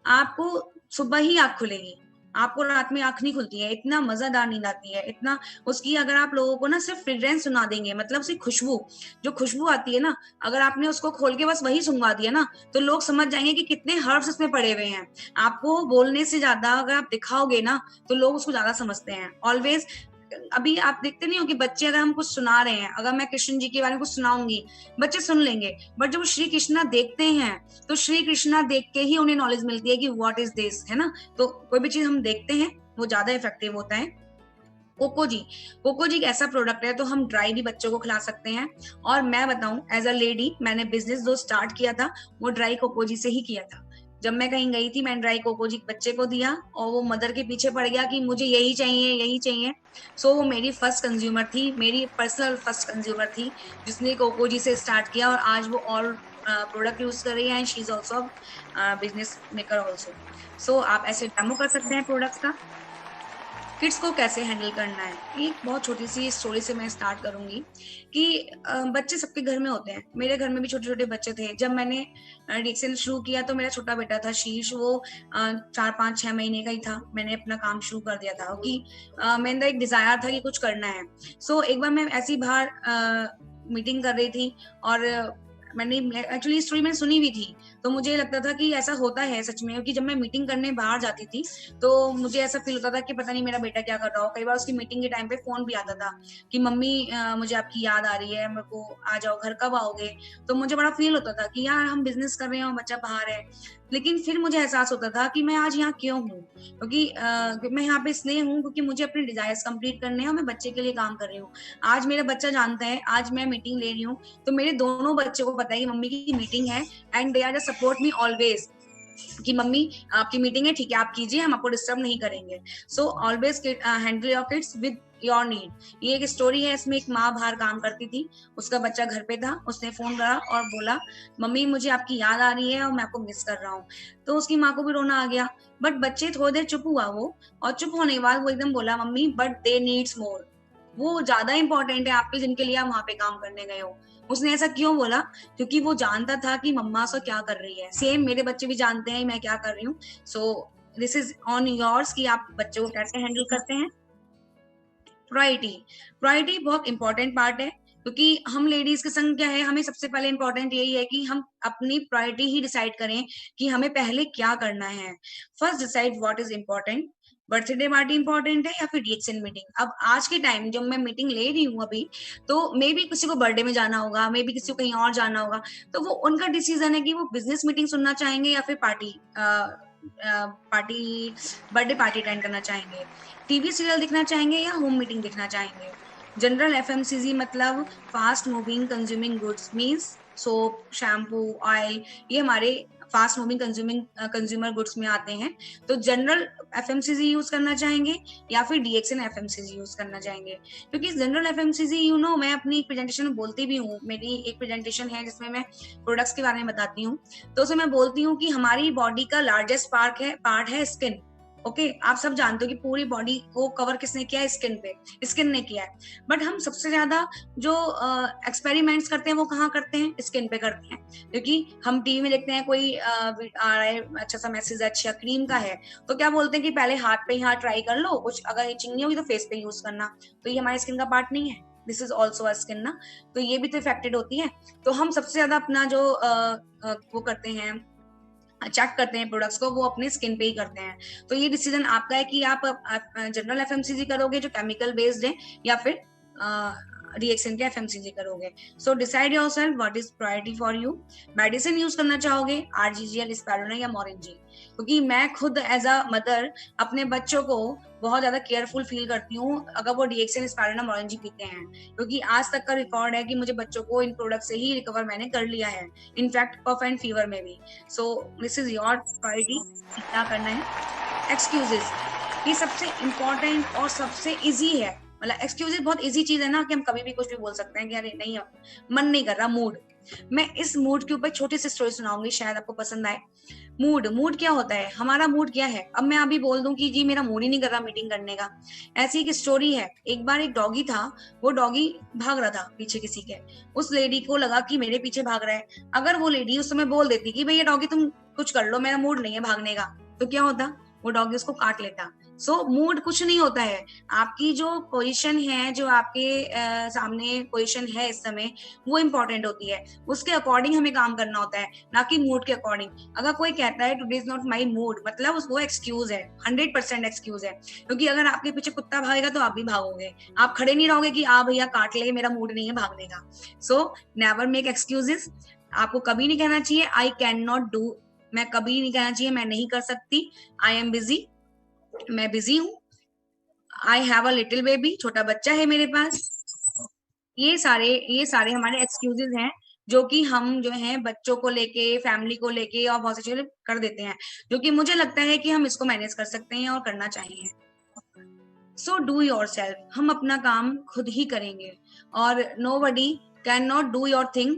आपको सुबह ही आंख खुलेगी, आपको रात में आंख नहीं खुलती है, इतना मजेदार नींद आती है, इतना उसकी अगर आप लोगों को ना सिर्फ फ्रेग्रेंस सुना देंगे, मतलब उसकी खुशबू, जो खुशबू आती है ना, अगर आपने उसको खोल के बस वही सुंघा दिया ना, तो लोग समझ जाएंगे कि कितने हर्ब्स इसमें पड़े हुए हैं। आपको बोलने से ज्यादा अगर आप दिखाओगे ना, तो लोग उसको ज्यादा समझते हैं। ऑलवेज अभी आप देखते नहीं हो कि बच्चे अगर हम कुछ सुना रहे हैं, अगर मैं कृष्ण जी के बारे में कुछ सुनाऊंगी, बच्चे सुन लेंगे, बट जब श्री कृष्णा देखते हैं तो श्री कृष्णा देख के ही उन्हें नॉलेज मिलती है कि व्हाट इज दिस, है ना। तो कोई भी चीज हम देखते हैं वो ज्यादा इफेक्टिव होता है। कोको जी एक ऐसा प्रोडक्ट है, तो हम ड्राई भी बच्चों को खिला सकते हैं। और मैं बताऊं, एज अ लेडी मैंने बिजनेस जो स्टार्ट किया था वो ड्राई कोको जी से ही किया था। जब मैं कहीं गई थी, मैंने ड्राई कोको जी बच्चे को दिया और वो मदर के पीछे पड़ गया कि मुझे यही चाहिए। सो वो मेरी फर्स्ट कंज्यूमर थी, मेरी पर्सनल फर्स्ट कंज्यूमर थी, जिसने कोको जी से स्टार्ट किया, और आज वो ऑल प्रोडक्ट यूज कर रही है, and she is also business maker also. So आप ऐसे डेमो कर सकते हैं प्रोडक्ट्स का। किड्स को कैसे हैंडल करना है, एक बहुत छोटी सी स्टोरी से मैं स्टार्ट करूंगी कि बच्चे सबके घर में होते हैं, मेरे घर में भी छोटे छोटे बच्चे थे। जब मैंने DXN शुरू किया तो मेरा छोटा बेटा था शीश, वो 4-5-6 महीने का ही था। मैंने अपना काम शुरू कर दिया था कि मेरे अंदर एक डिजायर था कि कुछ करना है। सो एक बार मैं ऐसी बाहर मीटिंग कर रही थी, और मैंने एक्चुअली स्टोरी मैंने सुनी भी थी, तो मुझे लगता था कि ऐसा होता है सच में, क्योंकि जब मैं मीटिंग करने बाहर जाती थी तो मुझे ऐसा फील होता था कि पता नहीं मेरा बेटा क्या कर रहा हो। कई बार उसकी मीटिंग के टाइम पे फोन भी आता था कि मम्मी मुझे आपकी याद आ रही है, मेरे को आ जाओ, घर कब आओगे। तो मुझे बड़ा फील होता था कि यार हम बिजनेस कर रहे हैं और बच्चा बाहर है। लेकिन फिर मुझे एहसास होता था कि मैं आज यहाँ क्यों हूँ, क्योंकि मैं यहाँ पे इसलिए हूँ क्योंकि मुझे अपने डिजायर्स कंप्लीट करने हैं और मैं बच्चे के लिए काम कर रही हूँ। आज मेरा बच्चा जानता है, आज मैं मीटिंग ले रही हूँ तो मेरे दोनों बच्चों को पता है कि मम्मी की मीटिंग है, and they are just support me always कि मम्मी आपकी मीटिंग है, ठीक है आप कीजिए, हम आपको डिस्टर्ब नहीं करेंगे। So always handle your kids with your need. ये एक स्टोरी है, इसमें एक माँ बाहर काम करती थी, उसका बच्चा घर पे था, उसने फोन करा और बोला मम्मी मुझे आपकी याद आ रही है और मैं आपको मिस कर रहा हूँ। तो उसकी माँ को भी रोना आ गया, बट बच्चे थोड़ी देर चुप हुआ वो, और चुप होने के बाद वो एकदम बोला mummy but they needs more, वो ज्यादा इंपॉर्टेंट है आपके जिनके लिए आप वहां पे काम करने गए हो। उसने ऐसा क्यों बोला? क्योंकि वो जानता था कि मम्मा सो क्या कर रही है, सेम मेरे बच्चे भी जानते हैं मैं क्या कर रही हूँ। So this is on yours कि आप बच्चों को कैसे हैंडल करते हैं। प्रायोरिटी बहुत इंपॉर्टेंट पार्ट है, क्योंकि हम लेडीज के संग क्या है, हमें सबसे पहले इंपॉर्टेंट यही है कि हम अपनी प्रायोरिटी ही डिसाइड करें कि हमें पहले क्या करना है। First decide what is important, birthday party important है या फिर डीएक्सएन मीटिंग। अब आज के टाइम जब मैं मीटिंग ले रही हूँ अभी, तो मे बी किसी को बर्थडे में जाना होगा, मे बी किसी को कहीं और जाना होगा, तो वो उनका डिसीजन है कि वो बिजनेस मीटिंग सुनना चाहेंगे या फिर बर्थडे पार्टी अटेंड करना चाहेंगे, टीवी सीरियल देखना चाहेंगे या होम मीटिंग देखना चाहेंगे। जनरल एफएमसीजी मतलब fast moving consuming goods, means soap, shampoo, oil, ये हमारे फास्ट मूविंग कंज्यूमर गुड्स में आते हैं। तो जनरल एफएमसीजी यूज करना चाहेंगे या फिर डीएक्सएन एफएमसीजी यूज करना चाहेंगे। क्योंकि जनरल एफएमसीजी मैं अपनी प्रेजेंटेशन में बोलती भी हूँ, मेरी एक प्रेजेंटेशन है जिसमें मैं प्रोडक्ट्स के बारे में बताती हूँ, तो उसमें मैं बोलती हूँ कि हमारी बॉडी का लार्जेस्ट पार्ट है स्किन। ओके, आप सब जानते हो कि पूरी बॉडी को कवर किसने किया है? स्किन ने किया है। बट हम सबसे ज्यादा जो एक्सपेरिमेंट्स करते हैं वो कहाँ करते हैं? स्किन पे करते हैं। क्योंकि हम टीवी में देखते हैं कोई आ रहा है अच्छा सा मैसेज, अच्छा क्रीम का है, तो क्या बोलते हैं कि पहले हाथ पे ही हाथ ट्राई कर लो, कुछ अगर इचिंग नहीं होगी तो फेस पे यूज करना। तो ये हमारे स्किन का पार्ट नहीं है, this is also a skin ना, तो ये भी तो इफेक्टेड होती है। तो हम सबसे ज्यादा अपना जो वो करते हैं, चेक करते हैं प्रोडक्ट्स को, वो अपनी स्किन पे ही करते हैं। तो ये डिसीजन आपका है कि आप जनरल एफएमसीजी करोगे जो केमिकल बेस्ड है या फिर रिएक्शन के एफएमसीजी करोगे। So decide yourself what is priority for you. Medicine use करना चाहोगे आरजीजीएल, स्पाइरुलिना या मोरिनजी, क्योंकि मैं खुद एज अ मदर अपने बच्चों को बहुत ज्यादा केयरफुल फील करती हूँ अगर वो डीएक्सएन, स्पाइरुलिना, मोरिनजी पीते हैं, क्योंकि आज तक का रिकॉर्ड है कि मुझे बच्चों को इन प्रोडक्ट से ही रिकवर मैंने कर लिया है, इनफैक्ट कफ एंड फीवर में भी। So this is your priority, क्या करना है। एक्सक्यूजेस, ये सबसे इम्पोर्टेंट और सबसे इजी है। मतलब एक्सक्यूजेस बहुत इजी चीज है ना कि हम कभी भी कुछ भी बोल सकते हैं कि अरे नहीं मन नहीं कर रहा, मूड। मैं इस मूड के ऊपर छोटी सी स्टोरी सुनाऊंगी, शायद आपको पसंद आए। मूड क्या होता है, हमारा मूड क्या है। अब मैं अभी बोल दूं कि जी मेरा मूड ही नहीं कर रहा मीटिंग करने का, ऐसी एक स्टोरी है। एक बार एक डॉगी था, वो डॉगी भाग रहा था पीछे किसी के, उस लेडी को लगा कि मेरे पीछे भाग रहा है। अगर वो लेडी उस समय बोल देती कि भैया डॉगी तुम कुछ कर लो, मेरा मूड नहीं है भागने का, तो क्या होता? वो डॉगी उसको काट लेता। सो मूड कुछ नहीं होता है, आपकी जो पोजीशन है, जो आपके सामने पोजीशन है इस समय, वो इम्पोर्टेंट होती है। उसके अकॉर्डिंग हमें काम करना होता है, ना कि मूड के अकॉर्डिंग। अगर कोई कहता है today is not my mood, मतलब वो एक्सक्यूज है, 100% एक्सक्यूज है। क्योंकि अगर आपके पीछे कुत्ता भागेगा तो आप भी भागोगे, आप खड़े नहीं रहोगे कि आ भैया काट ले, मेरा मूड नहीं है भागने का। So never make excuses. आपको कभी नहीं कहना चाहिए आई कैन नॉट डू, मैं कभी नहीं कहना चाहिए मैं नहीं कर सकती। आई एम बिजी, मैं बिजी हूँ। I have a little baby, छोटा बच्चा है मेरे पास। ये सारे हमारे एक्सक्यूजेस हैं जो कि हम जो है बच्चों को लेके, फैमिली को लेके और बहुत सी चीजें कर देते हैं, जो कि मुझे लगता है कि हम इसको मैनेज कर सकते हैं और करना चाहिए। सो डू योरसेल्फ, हम अपना काम खुद ही करेंगे और nobody can not do your thing.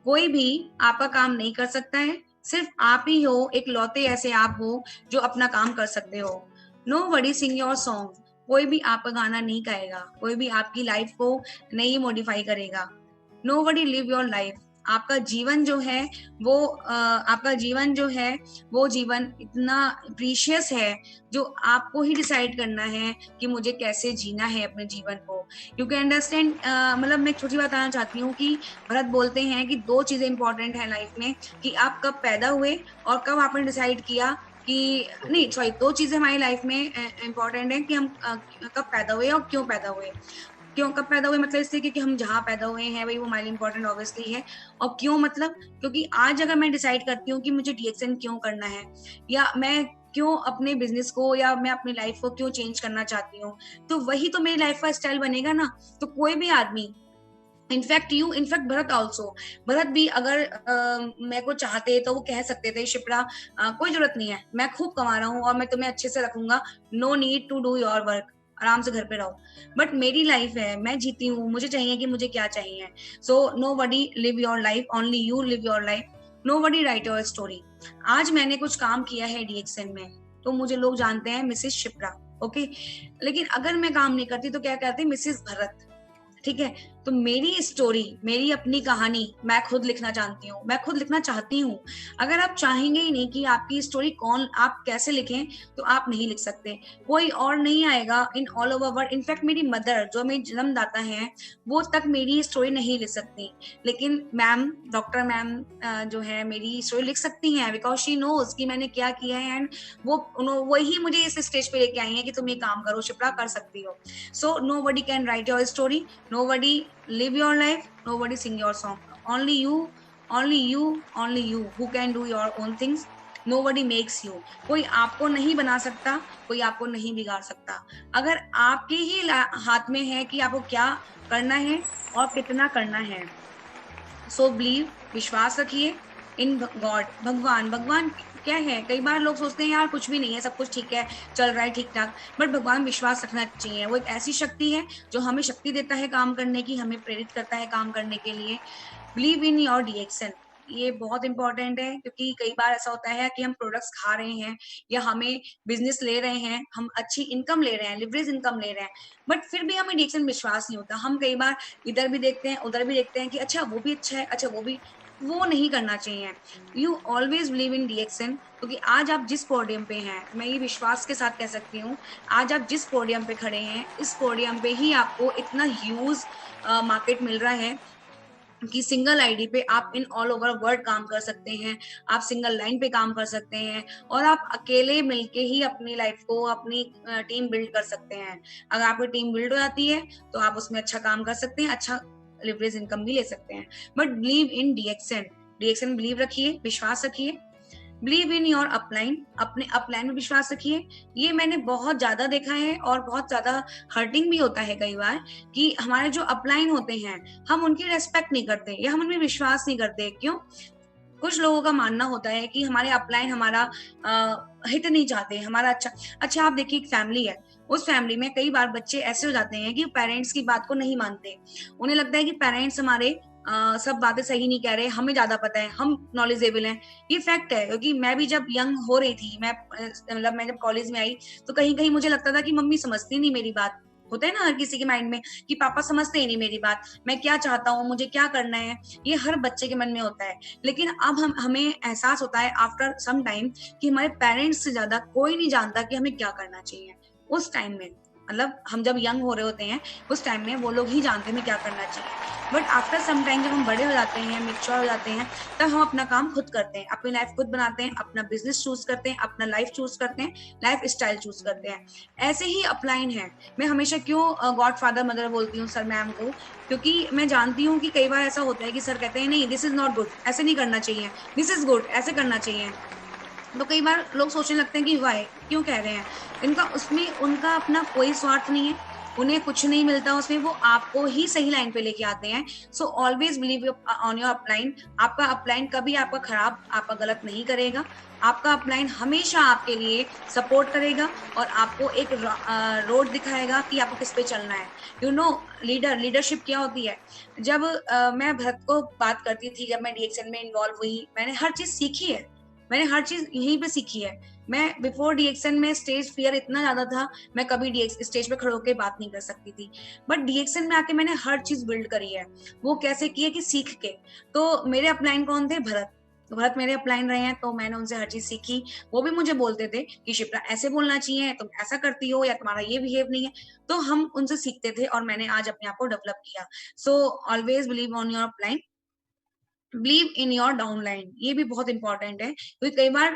कोई भी आपका काम नहीं कर सकता है, सिर्फ आप ही हो, एक लौते ऐसे आप हो जो अपना काम कर सकते हो। नोबडी सिंग योर सॉन्ग, कोई भी आपका गाना नहीं गाएगा, कोई भी आपकी लाइफ को नहीं मॉडिफाई करेगा। नोबडी लिव योर लाइफ, आपका जीवन जो है वो जीवन इतना प्रीशियस है जो आपको ही डिसाइड करना है कि मुझे कैसे जीना है अपने जीवन को। You can understand. मतलब मैं एक छोटी बात बताना चाहती हूँ कि भरत बोलते हैं कि 2 चीजें इंपॉर्टेंट है लाइफ में, कि आप कब पैदा हुए और कब आपने डिसाइड किया कि नहीं, सॉरी, 2 चीजें हमारी लाइफ में इंपॉर्टेंट है कि हम कब पैदा हुए और क्यों पैदा हुए। कब पैदा हुए मतलब इसलिए क्योंकि हम जहाँ पैदा हुए हैं वही वो हमारे लिए इंपॉर्टेंट ऑब्वियसली है। और क्यों मतलब क्योंकि आज अगर मैं डिसाइड करती हूँ कि मुझे डीएक्सएन क्यों करना है, या मैं क्यों अपने बिजनेस को या मैं अपनी लाइफ को क्यों चेंज करना चाहती हूँ, तो वही तो मेरी लाइफ का स्टाइल बनेगा ना। तो कोई भी आदमी, इनफैक्ट भरत ऑल्सो, भरत भी अगर मेरे को चाहते तो वो कह सकते थे शिप्रा कोई जरूरत नहीं है, मैं खूब कमा रहा हूँ और मैं तुम्हें अच्छे से रखूंगा, no need to do your work. आराम से घर पे रहो, बट मेरी लाइफ है, मैं जीती हूँ, मुझे चाहिए कि मुझे क्या चाहिए। So nobody live your life, only you live your life, nobody write your story. आज मैंने कुछ काम किया है DXN में, तो मुझे लोग जानते हैं मिसेस शिप्रा, ओके। लेकिन अगर मैं काम नहीं करती तो क्या कहते हैं, मिसेस भरत, ठीक है। तो मेरी स्टोरी, मेरी अपनी कहानी मैं खुद लिखना जानती हूँ, मैं खुद लिखना चाहती हूँ। अगर आप चाहेंगे ही नहीं कि आपकी स्टोरी कौन, आप कैसे लिखें, तो आप नहीं लिख सकते, कोई और नहीं आएगा in all over world. In fact मेरी मदर जो मेरी जन्मदाता है, वो तक मेरी स्टोरी नहीं लिख सकती, लेकिन मैम, डॉक्टर मैम जो है मेरी स्टोरी लिख सकती हैं, बिकॉज शी नोज कि मैंने क्या किया है, एंड वही मुझे इस स्टेज पे लेके आई है कि तुम ये काम करो शिप्रा, कर सकती हो। So nobody can write your story, nobody live your life, nobody sing your song, only you, only you, only you who can do your own things, nobody makes you। कोई आपको नहीं बना सकता, कोई आपको नहीं बिगाड़ सकता। अगर आपके ही हाथ में है कि आपको क्या करना है और कितना करना है। सो बिलीव, विश्वास रखिए इन गॉड, भगवान क्या है, कई बार लोग सोचते हैं यार कुछ भी नहीं है, सब कुछ ठीक है, चल रहा है ठीक ठाक, बट भगवान विश्वास रखना चाहिए। वो एक ऐसी शक्ति है जो हमें शक्ति देता है काम करने की, हमें प्रेरित करता है काम करने के लिए। बिलीव इन योर DXN, ये बहुत इंपॉर्टेंट है, क्योंकि कई बार ऐसा होता है कि हम प्रोडक्ट्स खा रहे हैं या हमें बिजनेस ले रहे हैं, हम अच्छी इनकम ले रहे हैं, लिवरेज इनकम ले रहे हैं, बट फिर भी हमें DXN विश्वास नहीं होता। हम कई बार इधर भी देखते हैं, उधर भी देखते हैं कि अच्छा वो भी अच्छा है, अच्छा वो भी, वो नहीं करना चाहिए। You always believe in DXN, क्योंकि आज आप जिस पोडियम पे हैं, मैं ये विश्वास के साथ कह सकती हूँ, आज आप जिस पोडियम पे खड़े हैं, इस पोडियम पे ही आपको इतना ह्यूज मार्केट मिल रहा है कि सिंगल आईडी पे आप इन ऑल ओवर वर्ल्ड काम कर सकते हैं, आप सिंगल लाइन पे काम कर सकते हैं, और आप अकेले मिलके ही अपनी लाइफ को, अपनी टीम बिल्ड कर सकते हैं। अगर आपकी टीम बिल्ड हो जाती है तो आप उसमें अच्छा काम कर सकते हैं, अच्छा लिवरेज इनकम भी ले सकते हैं। But believe in DXN believe रखिए, विश्वास रखिए। बिलीव इन योर अपलाइन, अपने अपलाइन में विश्वास रखिए। ये मैंने बहुत ज्यादा देखा है और बहुत ज्यादा हर्टिंग भी होता है कई बार कि हमारे जो अपलाइन होते हैं, हम उनकी रेस्पेक्ट नहीं करते या हम उनमें विश्वास नहीं करते। क्यों? कुछ लोगों का मानना होता है कि हमारे अपलाइन हमारा हित नहीं चाहते, हमारा अच्छा आप देखिए, एक फैमिली है, उस फैमिली में कई बार बच्चे ऐसे हो जाते हैं कि पेरेंट्स की बात को नहीं मानते। उन्हें लगता है कि पेरेंट्स हमारे सब बातें सही नहीं कह रहे, हमें ज्यादा पता है, हम नॉलेजेबल हैं। ये फैक्ट है, क्योंकि मैं भी जब यंग हो रही थी, मैं जब कॉलेज में आई, तो कहीं कहीं मुझे लगता था कि मम्मी समझती नहीं मेरी बात। होता है ना हर किसी के माइंड में कि पापा समझते ही नहीं मेरी बात, मैं क्या चाहता हूँ, मुझे क्या करना है, ये हर बच्चे के मन में होता है। लेकिन अब हमें एहसास होता है आफ्टर सम टाइम कि हमारे पेरेंट्स से ज्यादा कोई नहीं जानता कि हमें क्या करना चाहिए। उस टाइम में, मतलब हम जब यंग हो रहे होते हैं, उस टाइम में वो लोग ही जानते हैं हमें क्या करना चाहिए। बट आफ्टर सम टाइम जब हम बड़े हो जाते हैं, मैच्योर हो जाते हैं, तब हम अपना काम खुद करते हैं, अपनी लाइफ खुद बनाते हैं, अपना बिजनेस चूज करते हैं, अपना लाइफ चूज करते हैं, लाइफ स्टाइल चूज करते हैं। ऐसे ही अपलाइन है। मैं हमेशा क्यों गॉड फादर मदर बोलती हूँ सर मैम को, क्योंकि मैं जानती हूँ कि कई बार ऐसा होता है कि सर कहते हैं नहीं दिस इज नॉट गुड, ऐसे नहीं करना चाहिए, दिस इज गुड, ऐसे करना चाहिए। तो कई बार लोग सोचने लगते हैं कि वाई, क्यों कह रहे हैं, इनका उसमें उनका अपना कोई स्वार्थ नहीं है, उन्हें कुछ नहीं मिलता उसमें, वो आपको ही सही लाइन पे लेके आते हैं। So always believe on your upline. आपका अपलाइन कभी आपका खराब, आपका गलत नहीं करेगा। आपका अपलाइन हमेशा आपके लिए सपोर्ट करेगा और आपको एक रोड दिखाएगा कि आपको किस पे चलना है। यू नो, लीडरशिप क्या होती है। जब मैं भरत को बात करती थी, जब मैं DXN में इन्वॉल्व हुई, मैंने हर चीज सीखी है, मैंने हर चीज यहीं पे सीखी है। मैं बिफोर DXN में स्टेज फियर इतना ज्यादा था, मैं कभी स्टेज पे खड़े होकर बात नहीं कर सकती थी, बट DXN में आके मैंने हर चीज बिल्ड करी है। वो कैसे की है कि सीख के। तो मेरे अपलाइन कौन थे? भरत मेरे अपलाइन रहे हैं, तो मैंने उनसे हर चीज सीखी। वो भी मुझे बोलते थे कि शिप्रा ऐसे बोलना चाहिए, तुम ऐसा करती हो, या तुम्हारा ये बिहेव नहीं है। तो हम उनसे सीखते थे और मैंने आज अपने आप को डेवलप किया। So always believe on your upline, believe in your downline. ये भी बहुत इंपॉर्टेंट है, क्योंकि कई बार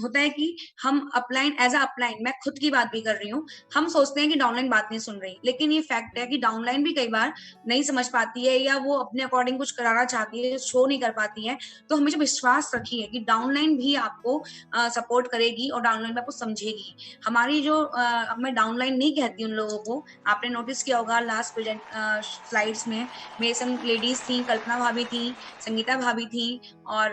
होता है कि हम अपलाइन, एज अ अपलाइन, मैं खुद की बात भी कर रही हूँ, हम सोचते हैं कि डाउनलाइन बात नहीं सुन रही, लेकिन ये फैक्ट है कि डाउनलाइन भी कई बार नहीं समझ पाती है, या वो अपने अकॉर्डिंग कुछ कराना चाहती है, शो नहीं कर पाती है। तो हमेशा विश्वास रखिए कि डाउनलाइन भी आपको सपोर्ट करेगी और डाउनलाइन भी आपको समझेगी। हमारी जो मैं डाउनलाइन नहीं कहती उन लोगों को, आपने नोटिस किया होगा लास्ट प्रेजेंट स्लाइड्स में मेरे संग लेडीज थी, कल्पना भाभी थी, संगीता भाभी थी और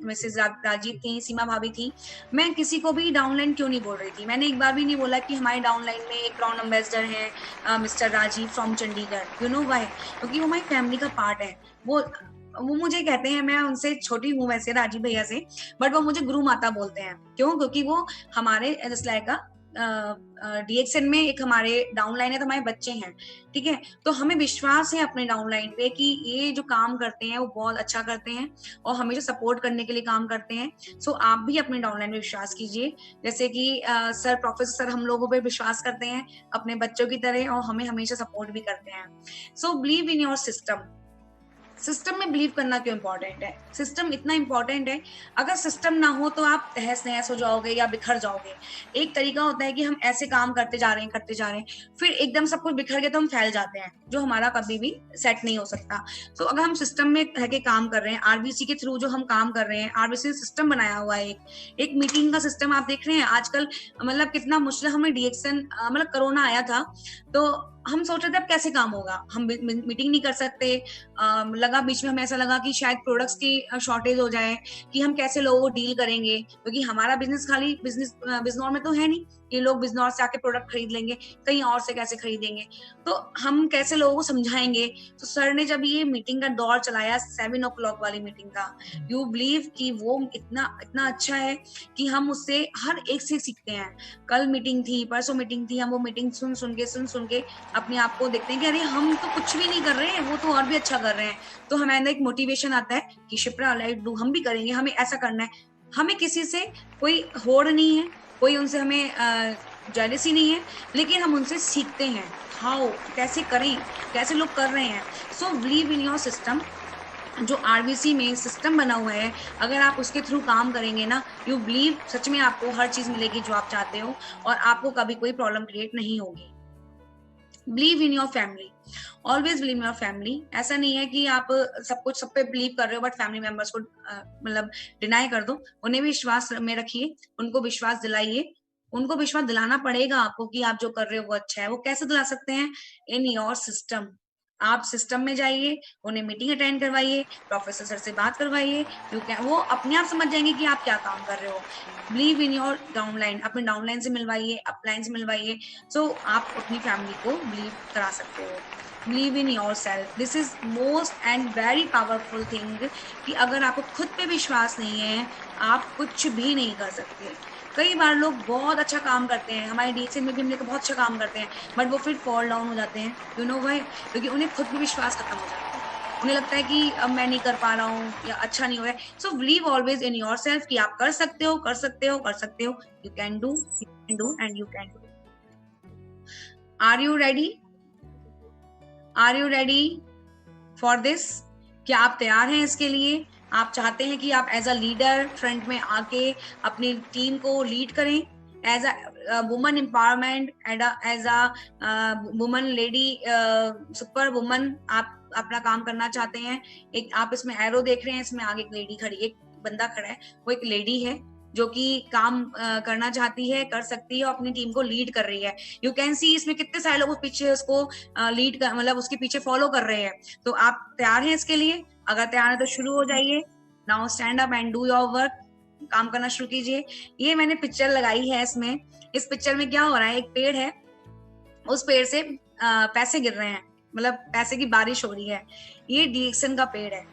मिसेज राजीव थी, सीमा भाभी थी, मैं किसी को भी डाउनलाइन क्यों नहीं बोल रही थी। मैंने एक बार भी नहीं बोला कि हमारे डाउनलाइन में एक ब्राउन एम्बेसडर है mister Rajiv from Chandigarh. You know why? क्योंकि वो हमारी फैमिली का पार्ट है। वो मुझे कहते हैं, मैं उनसे छोटी हूँ वैसे राजीव भैया से, बट वो मुझे गुरु माता बोलते हैं। क्यों? क्योंकि वो हमारे जस्ट लाइक DXN में एक हमारे डाउनलाइन है तो हमारे बच्चे हैं, ठीक है। तो हमें विश्वास है अपने डाउनलाइन पे कि ये जो काम करते हैं वो बहुत अच्छा करते हैं और हमेशा सपोर्ट करने के लिए काम करते हैं। सो आप भी अपने डाउनलाइन पे विश्वास कीजिए, जैसे कि सर प्रोफेसर सर हम लोगों पे विश्वास करते हैं अपने बच्चों की तरह और हमें हमेशा सपोर्ट भी करते हैं। So believe in your system. System में बिलीव करना क्यों इंपॉर्टेंट है? सिस्टम इतना इंपॉर्टेंट है, अगर सिस्टम ना हो तो आप तहस नहस हो जाओगे या बिखर जाओगे। एक तरीका होता है कि हम ऐसे काम करते जा रहे हैं, फिर एकदम सब कुछ बिखर गया तो हम फैल जाते हैं, जो हमारा कभी भी सेट नहीं हो सकता। तो अगर हम सिस्टम में रह के काम कर रहे हैं, RBC के थ्रू जो हम काम कर रहे हैं, RBC सिस्टम बनाया हुआ है, एक मीटिंग का सिस्टम आप देख रहे हैं आजकल, मतलब कितना मुश्किल। हमें DXN मतलब कोरोना आया था तो हम सोच रहे थे अब कैसे काम होगा, हम मीटिंग नहीं कर सकते। लगा बीच में हमें ऐसा लगा कि शायद प्रोडक्ट्स की शॉर्टेज हो जाए, कि हम कैसे लोगों को डील करेंगे, क्योंकि हमारा बिजनेस खाली बिजनौर में तो है नहीं, ये लोग बिजनौर से आके प्रोडक्ट खरीद लेंगे, कहीं और से कैसे खरीदेंगे, तो हम कैसे लोगों को समझाएंगे। तो सर ने जब ये मीटिंग का दौर चलाया 7 o'clock वाली मीटिंग का, यू बिलीव कि वो इतना अच्छा है कि हम उससे हर एक से सीखते हैं। कल मीटिंग थी, परसों मीटिंग थी, हम वो मीटिंग सुन के अपने आप को देखते हैं कि अरे हम तो कुछ भी नहीं कर रहे हैं, वो तो और भी अच्छा कर रहे हैं। तो हमें अंदर एक मोटिवेशन आता है कि शिप्रा लाइक डू, हम भी करेंगे, हमें ऐसा करना है। हमें किसी से कोई होड़ नहीं है, कोई उनसे हमें जेलसी नहीं है, लेकिन हम उनसे सीखते हैं हाउ कैसे करें, कैसे लोग कर रहे हैं। So believe in your system. जो RBC में सिस्टम बना हुआ है, अगर आप उसके थ्रू काम करेंगे ना, यू बिलीव सच में आपको हर चीज मिलेगी जो आप चाहते हो और आपको कभी कोई प्रॉब्लम क्रिएट नहीं होगी। Believe in your family, always believe in your family. ऐसा नहीं है कि आप सब कुछ सब पे बिलीव कर रहे हो बट फैमिली मेंबर्स को मतलब डिनाई कर दो। उन्हें भी विश्वास में रखिए, उनको विश्वास दिलाइए, उनको विश्वास दिलाना पड़ेगा आपको कि आप जो कर रहे हो वो अच्छा है। वो कैसे दिला सकते हैं? In your system. आप सिस्टम में जाइए, उन्हें मीटिंग अटेंड करवाइए, प्रोफेसर सर से बात करवाइए, वो अपने आप समझ जाएंगे कि आप क्या काम कर रहे हो। बिलीव इन योर डाउनलाइन, अपने डाउनलाइन से मिलवाइए, अपलाइन से मिलवाइए। सो आप अपनी फैमिली को बिलीव करा सकते हो। Believe in your self, this is most and very powerful thing, कि अगर आपको खुद पे विश्वास नहीं है आप कुछ भी नहीं कर सकते। कई बार लोग बहुत अच्छा काम करते हैं, हमारे DXN में भी हम लोग बहुत अच्छा काम करते हैं, बट वो फिर फॉल डाउन हो जाते हैं। You know why? क्योंकि उन्हें खुद पे विश्वास खत्म हो जाता है, उन्हें लगता है कि अब मैं नहीं कर पा रहा हूँ या अच्छा नहीं हो रहा है। So believe always in your self कि आप कर सकते हो, कर सकते हो, कर सकते हो। You can do and you can do. Are you ready? Are you ready for this? क्या आप तैयार हैं इसके लिए? आप चाहते हैं कि आप एज अ लीडर फ्रंट में आके अपनी टीम को लीड करें, as a woman empowerment, as a woman lady super woman आप अपना काम करना चाहते हैं। एक आप इसमें एरो देख रहे हैं, इसमें आगे एक लेडी खड़ी, एक बंदा खड़ा है, वो एक लेडी है जो कि काम करना चाहती है, कर सकती है और अपनी टीम को लीड कर रही है। यू कैन सी इसमें कितने सारे लोग पीछे उसको लीड कर, मतलब उसके पीछे फॉलो कर रहे हैं। तो आप तैयार हैं इसके लिए? अगर तैयार है तो शुरू हो जाइए। Now stand up and do your work. काम करना शुरू कीजिए। ये मैंने पिक्चर लगाई है, इसमें इस पिक्चर में क्या हो रहा है, एक पेड़ है, उस पेड़ से पैसे गिर रहे हैं, मतलब पैसे की बारिश हो रही है। ये DXN का पेड़ है।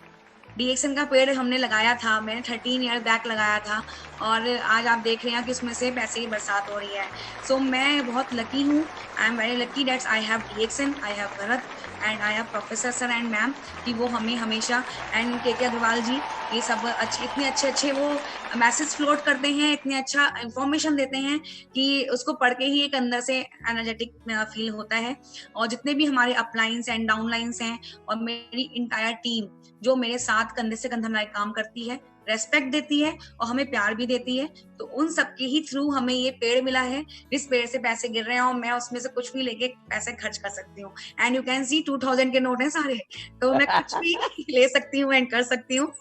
DXN का पेड़ हमने लगाया था, मैंने 13 ईयर बैक लगाया था और आज आप देख रहे हैं कि उसमें से पैसे की बरसात हो रही है। सो मैं बहुत लकी हूँ, I am very lucky that's I have DXN, I have Bharat and I have professor sir and ma'am, कि वो हमें हमेशा, एंड KK अग्रवाल जी, ये सब इतने अच्छे वो मैसेज फ्लोट करते हैं, इतने अच्छा इंफॉर्मेशन देते हैं कि उसको पढ़ के ही एक अंदर से एनर्जेटिक फील होता है। और जितने भी हमारे अपलाइंस एंड डाउनलाइंस हैं और मेरी इंटायर टीम जो मेरे साथ कंधे से कंधा मिलाकर काम करती है, रेस्पेक्ट देती है और हमें प्यार भी देती है, तो उन सबके ही थ्रू हमें ये पेड़ मिला है। इस पेड़ से पैसे गिर रहे हैं और मैं उसमें से कुछ भी लेके पैसे खर्च कर सकती हूँ। एंड यू कैन सी 2000 के नोट हैं सारे, तो मैं कुछ भी ले सकती हूँ एंड कर सकती हूँ।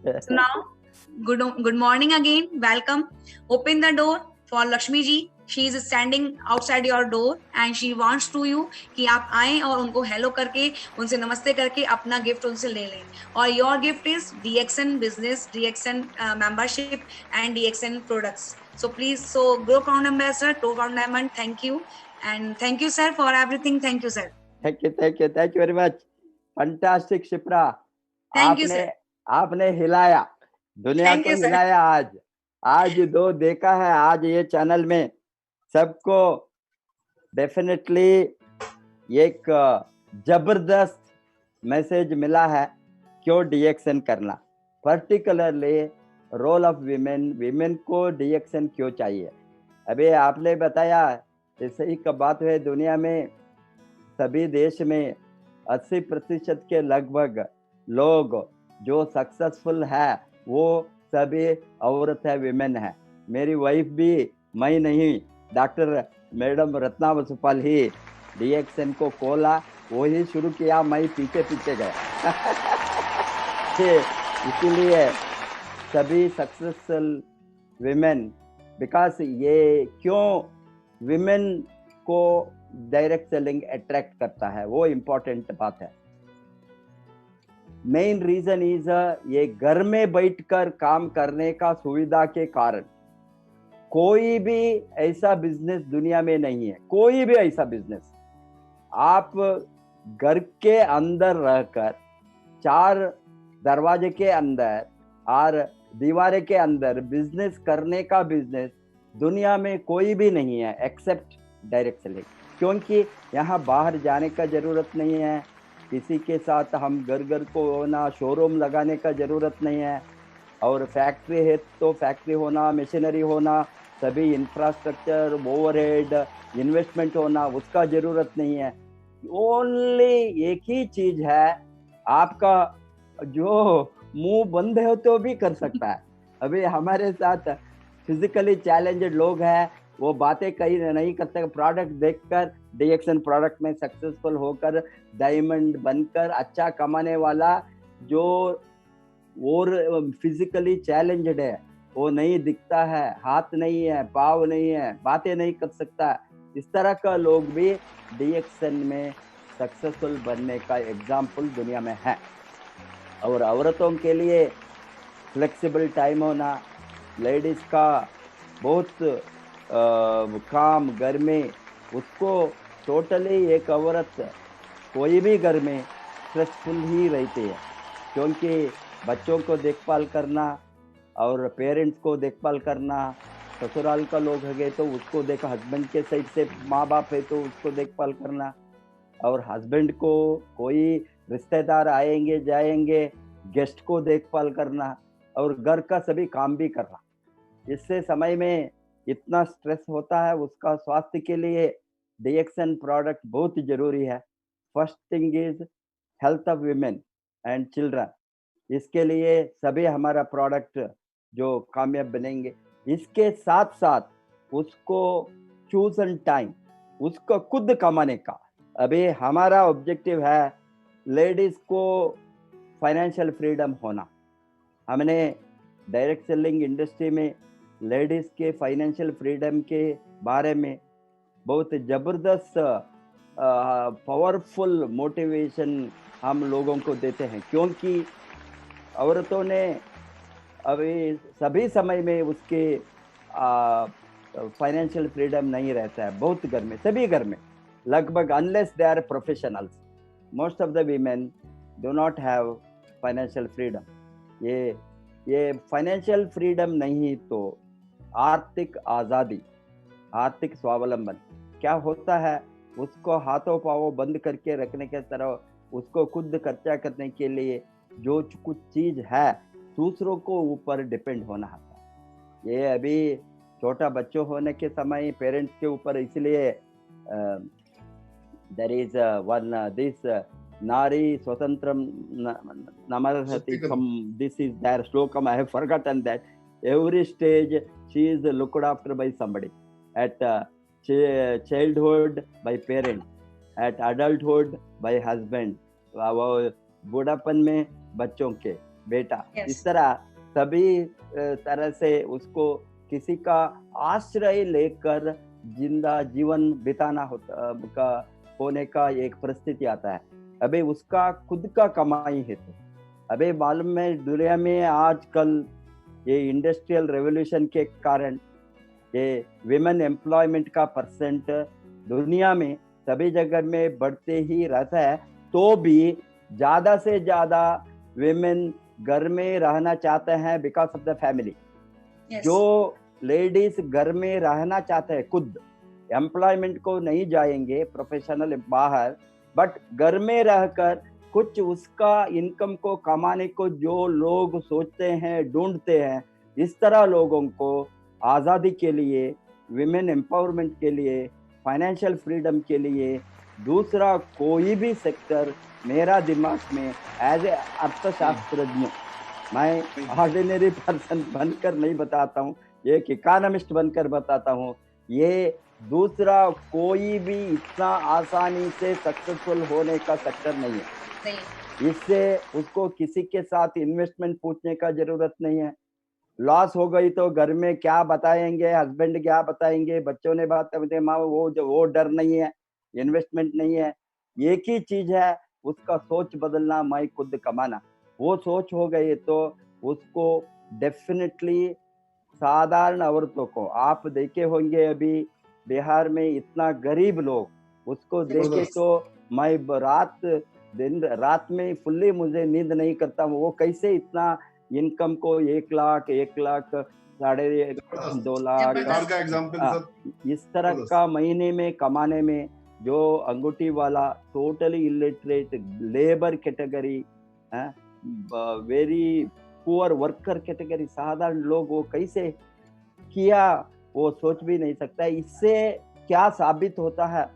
Now good morning again, welcome, open the door for Lakshmi ji, she is standing outside your door and she wants to you कि आप आएं और उनको हेलो करके, उनसे नमस्ते करके अपना गिफ्ट उनसे ले लें. और your gift is DXN business, DXN membership and DXN products. So please, so Grow Crown Ambassador, Co-Crown Diamond, thank you. And thank you, sir, for everything. Thank you, sir. Thank you very much. Fantastic, Shipra. Thank you, sir. आपने हिलाया, दुनिया Thank को you, sir. हिलाया आज दो देखा है आज ये चैनल में सबको डेफिनेटली एक जबरदस्त मैसेज मिला है क्यों DXN करना, पर्टिकुलरली रोल ऑफ विमेन को DXN क्यों चाहिए. अभी आपने बताया सही का बात है, दुनिया में सभी देश में 80% के लगभग लोग जो सक्सेसफुल है वो सभी औरत है, विमेन है. मेरी वाइफ भी, मैं नहीं, डॉक्टर मैडम रत्ना वसुपाल ही DXN को खोला, वो ही शुरू किया, मैं पीछे पीछे गया. इसीलिए सभी सक्सेसफुल विमेन, बिकॉज ये क्यों विमेन को डायरेक्ट सेलिंग अट्रैक्ट करता है, वो इम्पोर्टेंट बात है. मेन रीजन इज ये घर में बैठकर काम करने का सुविधा के कारण कोई भी ऐसा बिजनेस दुनिया में नहीं है, कोई भी ऐसा बिजनेस आप घर के अंदर रहकर 4 दरवाजे के अंदर और दीवारे के अंदर बिजनेस करने का बिजनेस दुनिया में कोई भी नहीं है एक्सेप्ट डायरेक्ट सेलिंग. क्योंकि यहाँ बाहर जाने का जरूरत नहीं है, किसी के साथ हम घर को होना, शोरूम लगाने का जरूरत नहीं है, और फैक्ट्री है तो फैक्ट्री होना, मशीनरी होना, सभी इंफ्रास्ट्रक्चर, ओवरहेड, इन्वेस्टमेंट होना, उसका जरूरत नहीं है. ओनली एक ही चीज है, आपका जो मुंह बंद है तो भी कर सकता है. अभी हमारे साथ फिजिकली चैलेंज्ड लोग हैं, वो बातें कहीं नहीं करते, प्रोडक्ट देखकर DXN प्रोडक्ट में सक्सेसफुल होकर डायमंड बनकर अच्छा कमाने वाला जो और फिजिकली चैलेंज्ड है, वो नहीं दिखता है, हाथ नहीं है, पाँव नहीं है, बातें नहीं कर सकता, इस तरह का लोग भी DXN में सक्सेसफुल बनने का एग्जाम्पल दुनिया में है. और औरतों के लिए फ्लेक्सिबल टाइम होना, लेडीज का बहुत काम घर में, उसको टोटली एक औरत कोई भी घर में स्ट्रेसफुल ही रहती है, क्योंकि बच्चों को देखभाल करना और पेरेंट्स को देखभाल करना, ससुराल का लोग है तो उसको देखो, हस्बैंड के साइड से माँ बाप है तो उसको देखभाल करना, और हस्बैंड को कोई रिश्तेदार आएंगे जाएंगे, गेस्ट को देखभाल करना, और घर का सभी काम भी करना. इससे समय में इतना स्ट्रेस होता है, उसका स्वास्थ्य के लिए DXN प्रोडक्ट बहुत जरूरी है. First thing is health of women and children. इसके लिए सभी हमारा प्रोडक्ट जो कामयाब बनेंगे. इसके साथ साथ उसको चूज एंड टाइम, उसको खुद कमाने का. अभी हमारा ऑब्जेक्टिव है लेडीज को फाइनेंशियल फ्रीडम होना. हमने डायरेक्ट सेलिंग इंडस्ट्री में लेडीज के फाइनेंशियल फ्रीडम के बारे में बहुत जबरदस्त पावरफुल मोटिवेशन हम लोगों को देते हैं, क्योंकि औरतों ने अभी सभी समय में उसके फाइनेंशियल फ्रीडम नहीं रहता है. बहुत घर में, सभी घर में लगभग, unless they are professionals, most of the women do not have financial freedom. ये फाइनेंशियल फ्रीडम नहीं तो आर्थिक आज़ादी, आर्थिक स्वावलंबन क्या होता है, उसको हाथों पाँवों बंद करके रखने के तरह उसको खुद खर्चा करने के लिए जो कुछ चीज है दूसरों को ऊपर डिपेंड होना होता है. ये अभी छोटा बच्चों होने के समय पेरेंट्स के ऊपर, इसलिए देयर इज वन दिस नारी स्वतंत्रम नमर्हति from this is their श्लोकम. I have forgotten that. Every stage she is looked after by somebody. At childhood by parents, at adulthood by husband, बूढ़ापन में बच्चों के बेटा. Yes. इस तरह सभी तरह से उसको किसी का आश्रय लेकर जिंदा जीवन बिताना होने का एक परिस्थिति आता है। अबे उसका खुद का कमाई है। तो अबे मालूम है दुनिया में आजकल ये इंडस्ट्रियल रेवोल्यूशन के कारण ये विमेन एम्प्लॉयमेंट का परसेंट दुनिया में सभी जगह में बढ़ते ही रहता है, तो भी ज्यादा से ज्यादा विमेन घर में रहना चाहते हैं बिकॉज ऑफ द फैमिली। जो लेडीज घर में रहना चाहते हैं, खुद एम्प्लॉयमेंट को नहीं जाएंगे प्रोफेशनल बाहर, बट घर में रहकर कुछ उसका इनकम को कमाने को जो लोग सोचते हैं, ढूंढते हैं, इस तरह लोगों को आज़ादी के लिए, विमेन एम्पावरमेंट के लिए, फाइनेंशियल फ्रीडम के लिए दूसरा कोई भी सेक्टर मेरा दिमाग में एज ए अर्थशास्त्रज्ञ, मैं ऑर्डिनरी पर्सन बनकर नहीं बताता हूँ, एक इकोनॉमिस्ट बनकर बताता हूँ, ये दूसरा कोई भी इतना आसानी से सक्सेसफुल होने का सेक्टर नहीं है। इससे उसको किसी के साथ इन्वेस्टमेंट पूछने का जरूरत नहीं है। लॉस हो गई तो घर में क्या बताएंगे, हस्बैंड क्या बताएंगे, बच्चों ने बात करते माँ वो डर नहीं है, इन्वेस्टमेंट नहीं है। एक ही चीज है उसका सोच बदलना, मैं खुद कमाना। वो सोच हो गई तो उसको डेफिनेटली साधारण औरतों को, आप देखे होंगे अभी बिहार में इतना गरीब लोग, उसको देखे तो मैं रात में फुल्ली मुझे नींद नहीं करता हूँ। वो कैसे इतना इनकम को 1 लाख 2.5 लाख इस तरह का महीने में कमाने में, जो अंगूठी वाला totally illiterate labour category, very poor worker category, साधारण लोग वो कैसे किया वो सोच भी नहीं सकता। इससे क्या साबित होता है,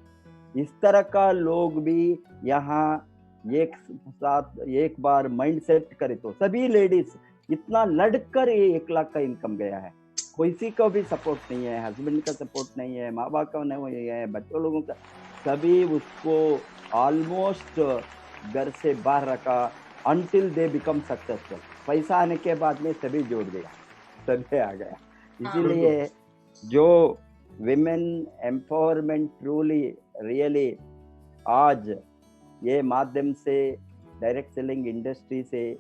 इस तरह का लोग भी यहाँ एक साथ एक बार माइंड सेट करे तो सभी लेडीज इतना लड़कर ये 1 लाख का इनकम गया है। किसी को भी सपोर्ट नहीं है, हस्बैंड का सपोर्ट नहीं है, माँ बाप का नहीं है, बच्चों लोगों का, सभी उसको ऑलमोस्ट घर से बाहर रखा अनटिल दे बिकम सक्सेसफुल। पैसा आने के बाद में सभी जोड़ दिया, सभी आ गया। इसीलिए जो विमेन एम्पावरमेंट ट्रूली रियली आज ये माध्यम से, डायरेक्ट सेलिंग इंडस्ट्री से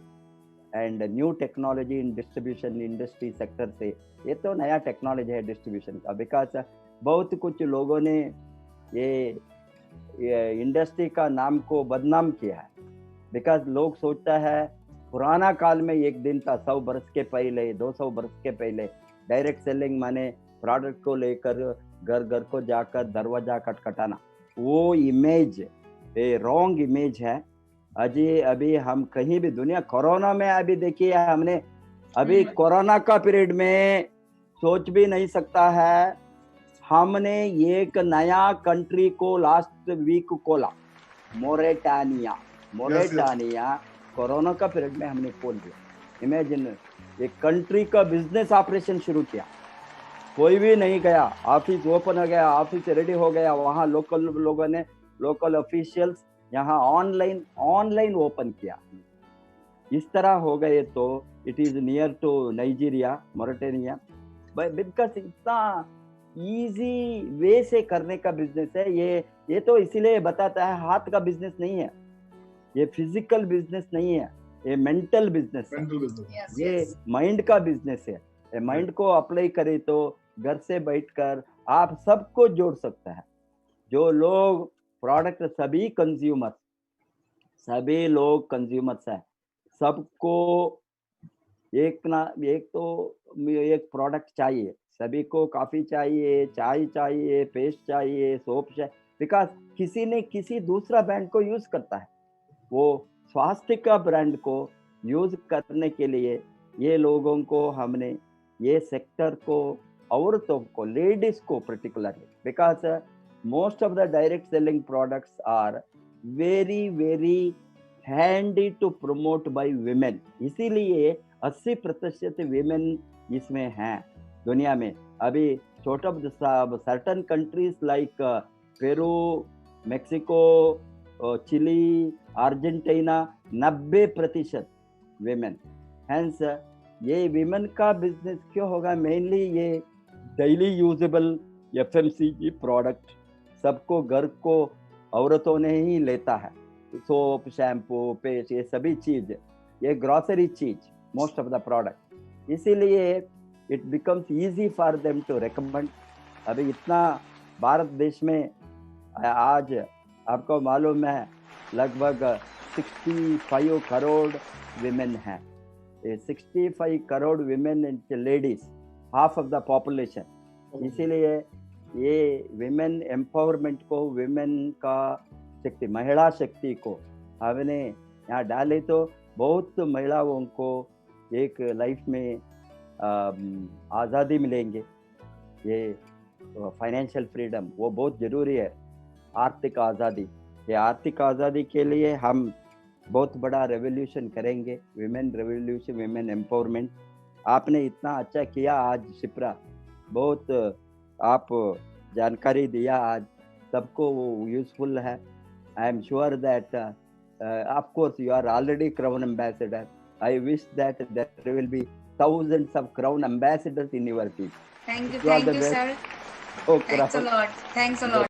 and new technology in distribution industry sector से, ये तो नया टेक्नोलॉजी है डिस्ट्रीब्यूशन का, बिकॉज बहुत कुछ लोगों ने ये इंडस्ट्री का नाम को बदनाम किया है। बिकॉज लोग सोचता है पुराना काल में एक दिन था, 100 बरस के पहले, 200 बरस के पहले डायरेक्ट सेलिंग माने प्रोडक्ट को लेकर घर घर को जाकर दरवाजा खटखटाना, वो इमेज रॉन्ग इमेज है। अभी हम कहीं भी दुनिया, कोरोना में अभी देखिए हमने, अभी कोरोना का पीरियड में सोच भी नहीं सकता है, हमने एक नया कंट्री को लास्ट वीक खोला, मोरेटानिया कोरोना का पीरियड में हमने खोल दिया। इमेजिन, एक कंट्री का बिजनेस ऑपरेशन शुरू किया, कोई भी नहीं गया, ऑफिस ओपन हो गया, ऑफिस रेडी हो गया, वहाँ लोकल लोगों ने, लोकल ऑफिशियल्स यहाँ ऑनलाइन ओपन किया। इस तरह हो गए तो it is near to Nigeria, Mauritania, because इतना इजी वे से करने का बिजनेस है ये तो इसीलिए बताता है हाथ का बिजनेस नहीं है, ये फिजिकल बिजनेस नहीं है, ये मेंटल बिजनेस है, ये माइंड का बिजनेस है। माइंड को अप्लाई करे तो घर से बैठकर आप सबको जोड़ सकता है। जो लोग प्रोडक्ट, सभी लोग कंज्यूमर्स हैं, सबको एक प्रोडक्ट चाहिए, सभी को कॉफी चाहिए, चाय चाहिए, पेस्ट चाहिए, सोप चाहिए, बिकॉज किसी ने किसी दूसरा ब्रांड को यूज करता है। वो स्वास्थ्य का ब्रांड को यूज करने के लिए ये लोगों को हमने ये सेक्टर को, औरतों को, लेडीज को particularly, because most of the direct selling products are very very handy to promote by women, इसीलिए 80% women इसमें हैं दुनिया में। अभी छोटा certain countries like Peru, Mexico, Chile, Argentina 90% women। Hence ये women का बिजनेस क्यों होगा? मेनली ये डेली यूजेबल FMCG प्रोडक्ट सबको घर को औरतों ने ही लेता है, सोप, शैम्पू, पेस्ट, ये सभी चीज, ये ग्रोसरी चीज, मोस्ट ऑफ द प्रोडक्ट, इसीलिए it becomes easy for them to recommend. अभी इतना भारत देश में आज आपको मालूम है लगभग 65 करोड़ विमेन हैं, 65 crore women and ladies, half of the population. इसीलिए ये विमेन एम्पावरमेंट को, विमेन का शक्ति, महिला शक्ति को हमने यहाँ डाले तो बहुत महिलाओं को एक लाइफ में आज़ादी मिलेंगे। ये फाइनेंशियल फ्रीडम वो बहुत ज़रूरी है, आर्थिक आज़ादी। ये आर्थिक आज़ादी के लिए हम बहुत बड़ा रेवोल्यूशन करेंगे, विमेन रेवोल्यूशन, विमेन एम्पावरमेंट। आपने इतना अच्छा किया आज शिप्रा, बहुत आप जानकारी दिया आज, सबको वो यूजफुल है। I am sure that of course you are already crown ambassador. I wish that there will be thousands of crown ambassadors in your team. Thank you, You are the sir. best. Oh, Thanks a lot.